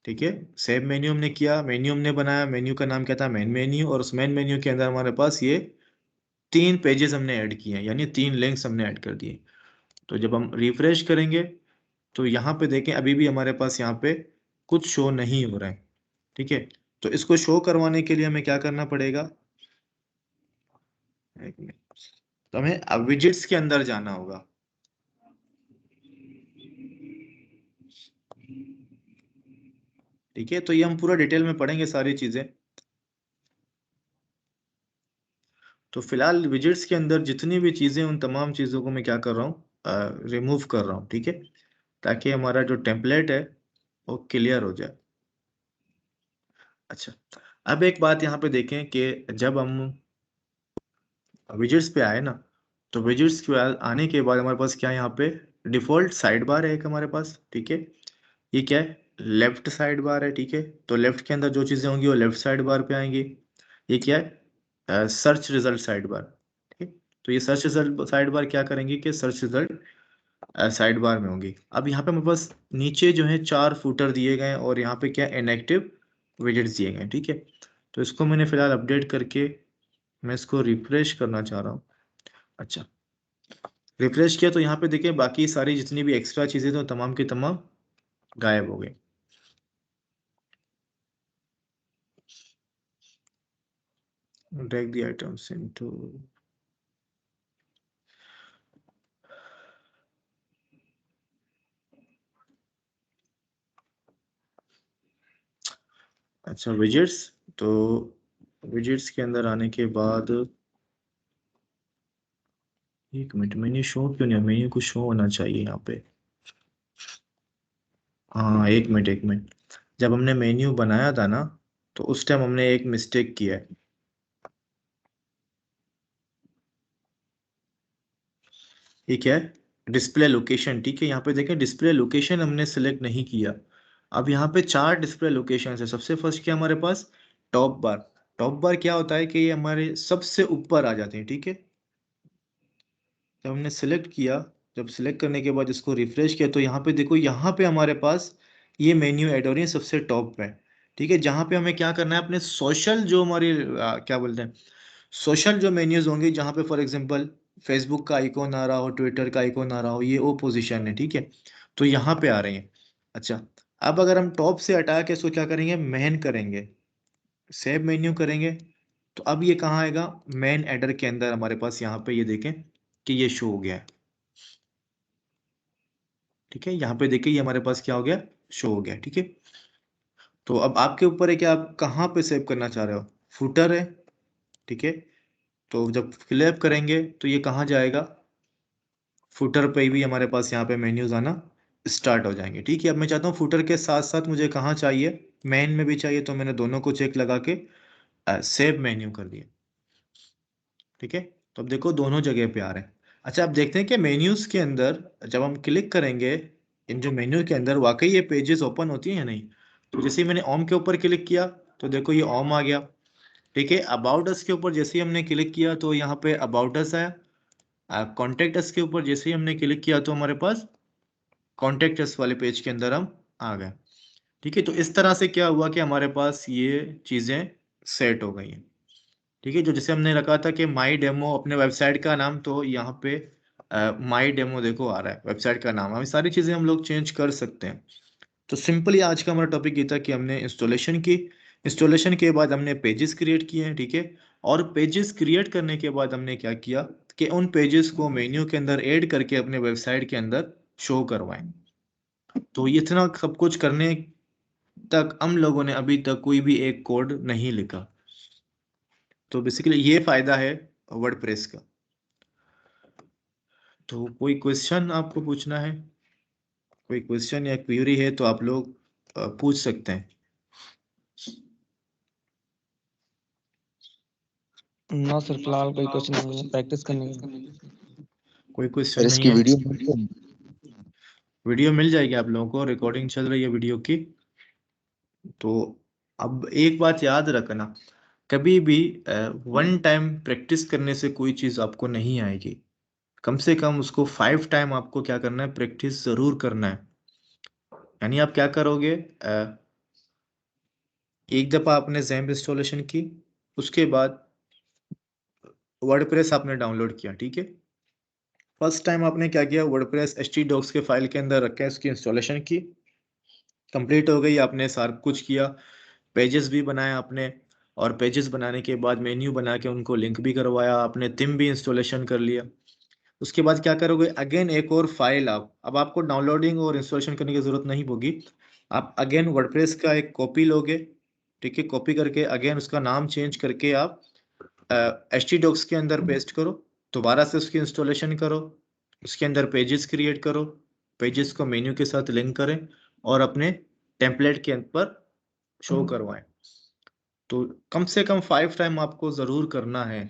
Speaker 1: ठीक है। सेव मेन्यू हमने किया, मेन्यू हमने बनाया, मेन्यू का नाम क्या था, मेन मेन्यू, और उस मेन मेन्यू के अंदर हमारे पास ये 3 पेजेस हमने ऐड किए हैं, यानी 3 लिंक्स हमने ऐड कर दिए। तो जब हम रिफ्रेश करेंगे तो यहाँ पे देखें अभी भी हमारे पास यहाँ पे कुछ शो नहीं हो रहा है, ठीक है। तो इसको शो करवाने के लिए हमें क्या करना पड़ेगा, एक मिनट, तो हमें अब विजेट्स के अंदर जाना होगा, ठीक है। तो ये हम पूरा डिटेल में पढ़ेंगे सारी चीजें। तो फिलहाल विजेट्स के अंदर जितनी भी चीजें, उन तमाम चीजों को मैं क्या कर रहा हूँ, रिमूव कर रहा हूँ, ठीक है, ताकि हमारा जो टेम्पलेट है वो क्लियर हो जाए। अच्छा, अब एक बात यहाँ पे देखें कि जब हम विजेट्स पे आए ना, तो विजेट्स के आने के बाद हमारे पास क्या है, यहाँ पे डिफॉल्ट साइड बार है एक हमारे पास, ठीक है। ये क्या है, लेफ्ट साइड बार है, ठीक है। तो लेफ्ट के अंदर जो चीजें होंगी वो लेफ्ट साइड बार पे आएंगी। ये क्या है, सर्च रिजल्ट साइड बार, ठीक है। तो ये सर्च रिजल्ट साइड बार क्या करेंगे कि सर्च रिजल्ट साइड बार में होंगी। अब यहाँ पे हमारे पास नीचे जो है 4 फुटर दिए गए हैं, और यहाँ पे क्या इनएक्टिव विजेट्स दिए गए हैं, ठीक है। तो इसको मैंने फिलहाल अपडेट करके मैं इसको रिफ्रेश करना चाह रहा हूँ। अच्छा, रिफ्रेश किया तो यहाँ पे देखिए बाकी सारी जितनी भी एक्स्ट्रा चीजें तो तमाम की तमाम गायब हो गई। ड्रैग द आइटम्स इनटू, अच्छा विजेट्स, तो विजेट्स के अंदर आने के बाद एक मिनट, मेन्यू शो क्यों नहीं, मेन्यू को शो होना चाहिए यहाँ पे। हाँ एक मिनट, एक मिनट, जब हमने मेन्यू बनाया था ना, तो उस टाइम हमने एक मिस्टेक किया है। ये क्या है, डिस्प्ले लोकेशन, ठीक है। यहाँ पे देखें डिस्प्ले लोकेशन हमने सेलेक्ट नहीं किया। अब यहाँ पे 4 डिस्प्ले लोकेशन है। सबसे फर्स्ट क्या हमारे पास, टॉप बार। टॉप बार क्या होता है कि ये हमारे सबसे ऊपर आ जाते हैं, ठीक है। जब हमने सेलेक्ट किया, जब सेलेक्ट करने के बाद इसको रिफ्रेश किया, तो यहाँ पे देखो, यहाँ पे हमारे पास ये मेन्यू ऐड हो रही है सबसे टॉप पे, ठीक है। जहाँ पे हमें क्या करना है, अपने सोशल जो हमारी क्या बोलते हैं, सोशल जो मेन्यूज होंगे, जहाँ पे फॉर एग्जांपल फेसबुक का आइकॉन आ रहा हो, ट्विटर का आइकॉन आ रहा हो, ये वो पोजीशन है, ठीक है। तो यहाँ पे आ रही है। अच्छा, अब अगर हम टॉप से हटा के इसको क्या करेंगे, मेन करेंगे, सेव मेन्यू करेंगे, तो अब ये कहाँ आएगा, मेन एडर के अंदर हमारे पास यहाँ पे ये देखें कि ये शो हो गया है, ठीक है। यहाँ पे देखिए ये हमारे पास क्या हो गया, शो हो गया, ठीक है। तो अब आपके ऊपर है कि आप कहाँ पे सेव करना चाह रहे हो, फुटर है, ठीक है। तो जब क्लिक करेंगे तो ये कहाँ जाएगा, फुटर पे भी हमारे पास यहाँ पे मेन्यूज आना स्टार्ट हो जाएंगे, ठीक है। अब मैं चाहता हूँ फुटर के साथ साथ मुझे कहाँ चाहिए, मेन में भी चाहिए, तो मैंने दोनों को चेक लगा के सेव मेन्यू कर दिया, ठीक है। तो अब देखो दोनों जगह पे आ रहे हैं। अच्छा, अब देखते हैं कि मेन्यूज के अंदर जब हम क्लिक करेंगे, इन जो मेन्यू के अंदर वाकई ये पेजेस ओपन होती हैं या नहीं। तो जैसे ही मैंने ओम के ऊपर क्लिक किया, तो देखो ये ओम आ गया, ठीक है। अबाउट अस के ऊपर जैसे ही हमने क्लिक किया तो यहाँ पे अबाउट अस आया। कॉन्टेक्ट अस के ऊपर जैसे ही हमने क्लिक किया तो हमारे पास कॉन्टेक्ट अस वाले पेज के अंदर हम आ गए, ठीक है। तो इस तरह से क्या हुआ कि हमारे पास ये चीज़ें सेट हो गई हैं, ठीक है। जो जैसे हमने रखा था कि माई डेमो अपने वेबसाइट का नाम, तो यहाँ पे माई डेमो देखो आ रहा है वेबसाइट का नाम। हम सारी चीज़ें हम लोग चेंज कर सकते हैं। तो सिंपली आज का हमारा टॉपिक ये था कि हमने इंस्टॉलेशन की, इंस्टॉलेशन के बाद हमने पेजेस क्रिएट किए हैं, ठीक है। और पेजेस क्रिएट करने के बाद हमने क्या किया कि उन पेजेस को मेन्यू के अंदर ऐड करके अपने वेबसाइट के अंदर शो करवाएं। तो ये इतना सब कुछ करने तक हम लोगों ने अभी तक कोई भी एक कोड नहीं लिखा। तो बेसिकली ये फायदा है वर्डप्रेस का। तो कोई क्वेश्चन आपको पूछना है, कोई क्वेश्चन या क्वेरी है तो आप लोग पूछ सकते हैं।
Speaker 4: ना सर, फिलहाल कोई क्वेश्चन नहीं है, प्रैक्टिस करने की।
Speaker 1: कोई
Speaker 5: सर
Speaker 1: क्वेश्चन नहीं
Speaker 5: इसकी
Speaker 1: है?
Speaker 5: वीडियो
Speaker 1: वीडियो मिल जाएगी आप लोगों को, रिकॉर्डिंग चल रही है वीडियो की। तो अब एक बात याद रखना, कभी भी वन टाइम प्रैक्टिस करने से कोई चीज़ आपको नहीं आएगी। कम से कम उसको 5 टाइम आपको क्या करना है, प्रैक्टिस जरूर करना है। यानी आप क्या करोगे, एक दफ़ा आपने ज़ैम्प इंस्टॉलेशन की, उसके बाद वर्डप्रेस आपने डाउनलोड किया, ठीक है। फर्स्ट टाइम आपने क्या किया, वर्डप्रेस htdocs के फाइल के अंदर रख के उसकी इंस्टॉलेशन की, कंप्लीट हो गई, आपने सारा कुछ किया, पेजेस भी बनाए आपने, और पेजेस बनाने के बाद मेन्यू बना के उनको लिंक भी करवाया आपने, थीम भी इंस्टॉलेशन कर लिया। उसके बाद क्या करोगे, अगेन एक और फाइल आप, अब आपको डाउनलोडिंग और इंस्टॉलेशन करने की जरूरत नहीं होगी। आप अगेन वर्डप्रेस का एक कॉपी लोगे, ठीक है, कॉपी करके अगेन उसका नाम चेंज करके आप htdocs के अंदर पेस्ट करो, दोबारा से उसकी इंस्टॉलेशन करो, उसके अंदर पेजेस क्रिएट करो, पेजेस को मेन्यू के साथ लिंक करें और अपने टेम्पलेट के ऊपर शो करवाएं। तो कम से कम 5 टाइम आपको ज़रूर करना है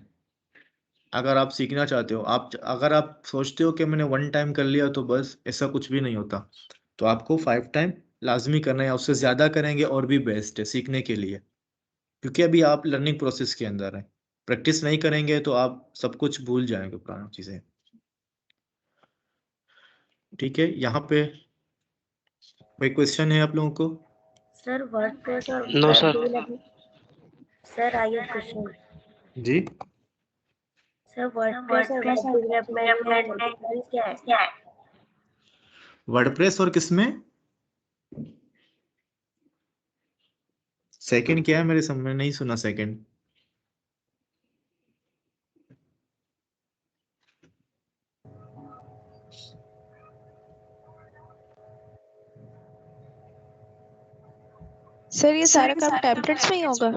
Speaker 1: अगर आप सीखना चाहते हो। आप अगर आप सोचते हो कि मैंने 1 टाइम कर लिया तो बस, ऐसा कुछ भी नहीं होता। तो आपको 5 टाइम लाजमी करना है, उससे ज़्यादा करेंगे और भी बेस्ट है सीखने के लिए, क्योंकि अभी आप लर्निंग प्रोसेस के अंदर हैं। प्रैक्टिस नहीं करेंगे तो आप सब कुछ भूल जाएंगे, पुरानी चीज़ें। ठीक है, यहाँ पे कोई क्वेश्चन है आप लोगों को?
Speaker 6: सर वर्डप्रेस और
Speaker 2: no
Speaker 6: web
Speaker 2: sir.
Speaker 6: Development, sir I have question.
Speaker 1: जी,
Speaker 6: सर वर्डप्रेस और वेब डेवलपमेंट में डिफरेंस क्या है?
Speaker 1: वर्डप्रेस और किसमें? सेकंड क्या है, मेरे समझ में नहीं सुना सेकंड।
Speaker 7: सर ये सारा काम टेम्पलेट्स में ही होगा?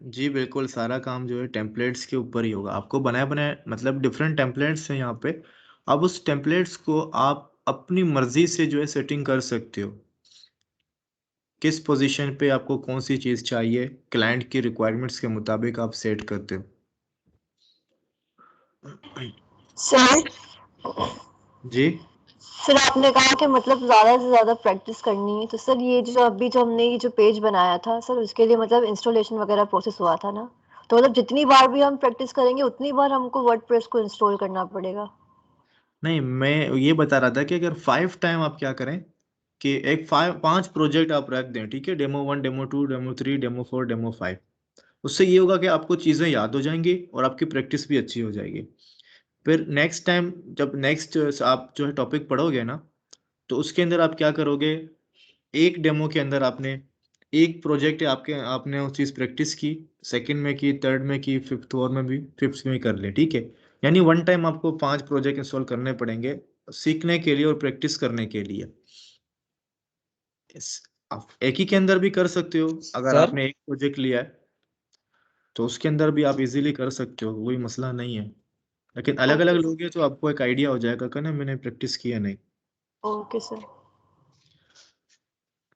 Speaker 1: जी बिल्कुल, सारा काम जो है टेम्पलेट्स के ऊपर ही होगा। आपको बनाए बनाए मतलब डिफरेंट टेम्पलेट्स हैं यहाँ पे, अब उस टेम्पलेट्स को आप अपनी मर्जी से जो है सेटिंग कर सकते हो, किस पोजीशन पे आपको कौन सी चीज़ चाहिए, क्लाइंट की रिक्वायरमेंट्स के मुताबिक आप सेट करते हो।
Speaker 8: सर
Speaker 1: जी,
Speaker 8: सर आपने कहा कि मतलब ज्यादा से ज्यादा प्रैक्टिस करनी है, तो सर ये जो हमने ये जो पेज बनाया था सर, उसके लिए मतलब इंस्टॉलेशन वगैरह प्रोसेस हुआ था ना, तो मतलब जितनी बार भी हम प्रैक्टिस करेंगे उतनी बार हमको वर्डप्रेस को इंस्टॉल करना पड़ेगा?
Speaker 1: नहीं, मैं ये बता रहा था कि अगर 5 टाइम आप क्या करें कि एक 5 प्रोजेक्ट आप रख दें, ठीक है, demo 1, demo 2, demo 3, demo 4, demo 5। उससे ये होगा कि आपको चीज़ें याद हो जाएंगी और आपकी प्रैक्टिस भी अच्छी हो जाएगी। फिर नेक्स्ट टाइम जब नेक्स्ट आप जो है टॉपिक पढ़ोगे ना, तो उसके अंदर आप क्या करोगे, एक डेमो के अंदर आपने एक प्रोजेक्ट आपके आपने वो चीज़ प्रैक्टिस की, सेकंड में की, थर्ड में की, फिफ्थ और में भी, फिफ्थ में कर ले, ठीक है। यानी 1 टाइम आपको 5 प्रोजेक्ट इंस्टॉल करने पड़ेंगे सीखने के लिए और प्रैक्टिस करने के लिए। आप एक ही के अंदर भी कर सकते हो, अगर
Speaker 4: सर
Speaker 1: आपने एक प्रोजेक्ट लिया है तो उसके अंदर भी आप इजीली कर सकते हो, कोई मसला नहीं है। लेकिन अलग अलग
Speaker 8: ओके
Speaker 1: लोग हैं तो आपको एक आइडिया हो जाएगा कि ना मैंने प्रैक्टिस किया नहीं।
Speaker 8: Okay sir.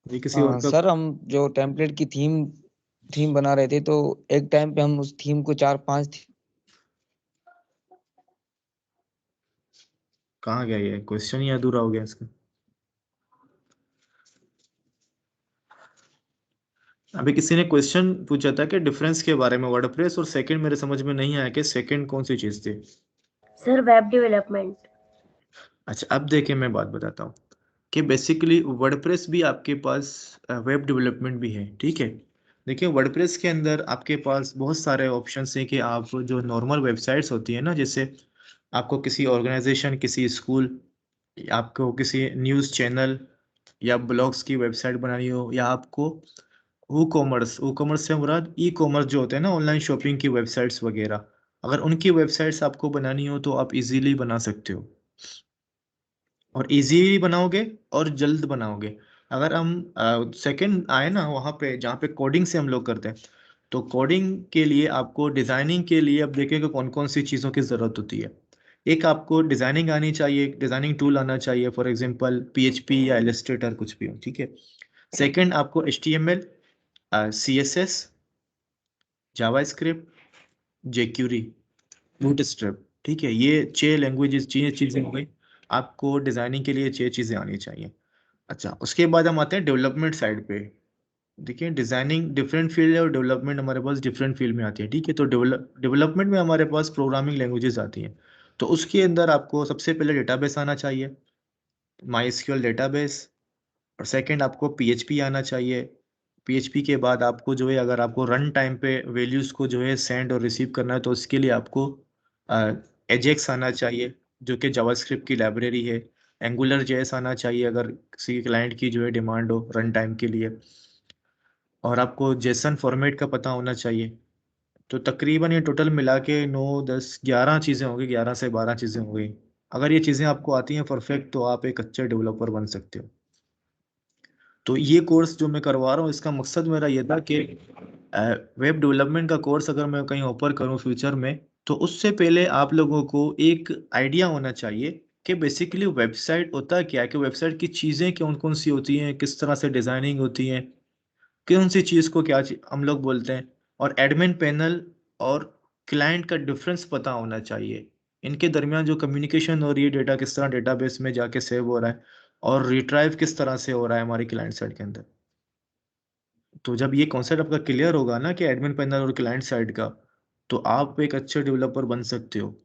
Speaker 1: ये किसी और का
Speaker 4: सर हम जो टेम्पलेट की थीम बना रहे थे, तो एक टाइम पे हम उस थीम को 4-5
Speaker 1: कहाँ गया, ये क्वेश्चन ही अधूरा हो गया इसका। अभी किसी ने क्वेश्चन पूछा था कि डिफरेंस के बारे में वर्डप्रेस और सेकंड, मेरे समझ में नहीं आया कि सेकंड कौन सी चीज थी।
Speaker 6: Sir web development.
Speaker 1: अच्छा, अब देखिए मैं बात बताता हूँ कि बेसिकली वर्डप्रेस भी आपके पास वेब डेवलपमेंट भी है, ठीक है। देखिए वर्डप्रेस के अंदर आपके पास बहुत सारे ऑप्शंस हैं कि आप जो नॉर्मल वेबसाइट्स होती है ना, जैसे आपको किसी ऑर्गेनाइजेशन, किसी स्कूल, आपको किसी न्यूज़ चैनल या ब्लॉग्स की वेबसाइट बनानी हो, या आपको ई कॉमर्स से मुराद ई कॉमर्स जो होते हैं ना, ऑनलाइन शॉपिंग की वेबसाइट्स वगैरह, अगर उनकी वेबसाइट्स आपको बनानी हो तो आप इजीली बना सकते हो, और इजीली बनाओगे और जल्द बनाओगे। अगर हम सेकंड आए ना, वहाँ पे जहाँ पे कोडिंग से हम लोग करते हैं, तो कोडिंग के लिए आपको डिजाइनिंग के लिए अब देखें कि कौन कौन सी चीज़ों की ज़रूरत होती है। एक आपको डिजाइनिंग आनी चाहिए, एक डिजाइनिंग टूल आना चाहिए, फॉर एग्जांपल PHP या इलस्ट्रेटर कुछ भी हो, ठीक है। सेकंड आपको HTML, CSS, JavaScript, jQuery, bootstrap, ठीक है। ये 6 लैंग्वेजेस, 6 चीज़ें हो गई। आपको डिजाइनिंग के लिए 6 चीज़ें आनी चाहिए। अच्छा, उसके बाद हम आते हैं डेवलपमेंट साइड पे। देखिए डिजाइनिंग डिफरेंट फील्ड है और डेवलपमेंट हमारे पास डिफरेंट फील्ड में आती है, ठीक है। तो डेवलपमेंट में हमारे पास प्रोग्रामिंग लैंग्वेजेस आती हैं। तो उसके अंदर आपको सबसे पहले डेटाबेस आना चाहिए, MySQL डेटाबेस। और सेकंड आपको PHP आना चाहिए। PHP के बाद आपको जो है, अगर आपको रन टाइम पे वैल्यूज़ को जो है सेंड और रिसीव करना है तो उसके लिए आपको एजेक्स आना चाहिए, जो कि जावास्क्रिप्ट की लाइब्रेरी है। एंगुलर JS आना चाहिए अगर किसी क्लाइंट की जो है डिमांड हो रन टाइम के लिए। और आपको जेसन फॉर्मेट का पता होना चाहिए। तो तकरीबन ये टोटल मिला के 9 10 11 चीज़ें होंगी, 11 से 12 चीज़ें हो गई। अगर ये चीज़ें आपको आती हैं परफेक्ट तो आप एक अच्छे डेवलपर बन सकते हो। तो ये कोर्स जो मैं करवा रहा हूँ इसका मकसद मेरा ये था कि वेब डेवलपमेंट का कोर्स अगर मैं कहीं ऑफर करूँ फ्यूचर में, तो उससे पहले आप लोगों को एक आइडिया होना चाहिए कि बेसिकली वेबसाइट होता क्या है, कि वेबसाइट की चीज़ें कौन कौन सी होती हैं, किस तरह से डिज़ाइनिंग होती हैं, कौन सी चीज़ को क्या हम लोग बोलते हैं, और एडमिन पैनल और क्लाइंट का डिफरेंस पता होना चाहिए। इनके दरमियान जो कम्युनिकेशन हो रही है, डेटा किस तरह डेटाबेस में जाके सेव हो रहा है और रिट्राइव किस तरह से हो रहा है हमारी क्लाइंट साइड के अंदर। तो जब ये कॉन्सेप्ट आपका क्लियर होगा ना कि एडमिन पैनल और क्लाइंट साइड का, तो आप एक अच्छे डेवलपर बन सकते हो।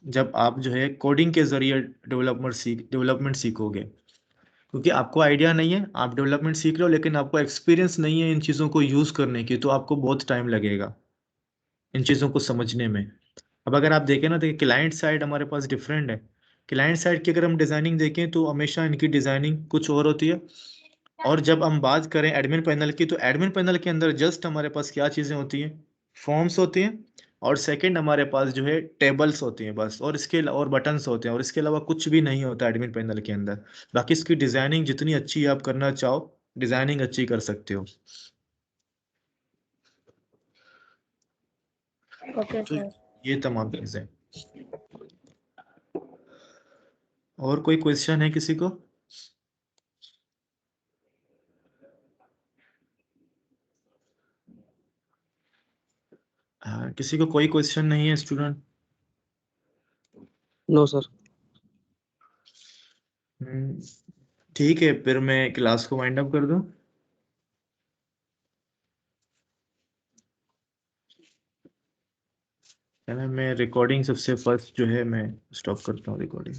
Speaker 1: जब आप जो है कोडिंग के जरिए डेवलपमेंट सीखोगे, क्योंकि आपको आइडिया नहीं है, आप डेवलपमेंट सीख रहे हो लेकिन आपको एक्सपीरियंस नहीं है इन चीज़ों को यूज़ करने की, तो आपको बहुत टाइम लगेगा इन चीज़ों को समझने में। अब अगर आप देखें ना, तो क्लाइंट साइड हमारे पास डिफरेंट है। क्लाइंट साइड की अगर हम डिज़ाइनिंग देखें तो हमेशा इनकी डिज़ाइनिंग कुछ और होती है। और जब हम बात करें एडमिन पैनल की, तो एडमिन पैनल के अंदर जस्ट हमारे पास क्या चीज़ें होती हैं, फॉर्म्स होती हैं, और सेकंड हमारे पास जो है टेबल्स होती हैं बस, और और बटन्स होते हैं, और इसके अलावा कुछ भी नहीं होता एडमिन पैनल के अंदर। बाकी इसकी डिज़ाइनिंग जितनी अच्छी आप करना चाहो, डिज़ाइनिंग अच्छी कर सकते हो।
Speaker 6: ओके
Speaker 1: तो
Speaker 6: सर।
Speaker 1: ये तमाम चीज़ें। और कोई क्वेश्चन है किसी को? हाँ, किसी को कोई क्वेश्चन नहीं है स्टूडेंट?
Speaker 5: No sir.
Speaker 1: ठीक है, फिर मैं क्लास को वाइंड अप कर दूं। मैं रिकॉर्डिंग सबसे फर्स्ट जो है मैं स्टॉप करता हूँ रिकॉर्डिंग।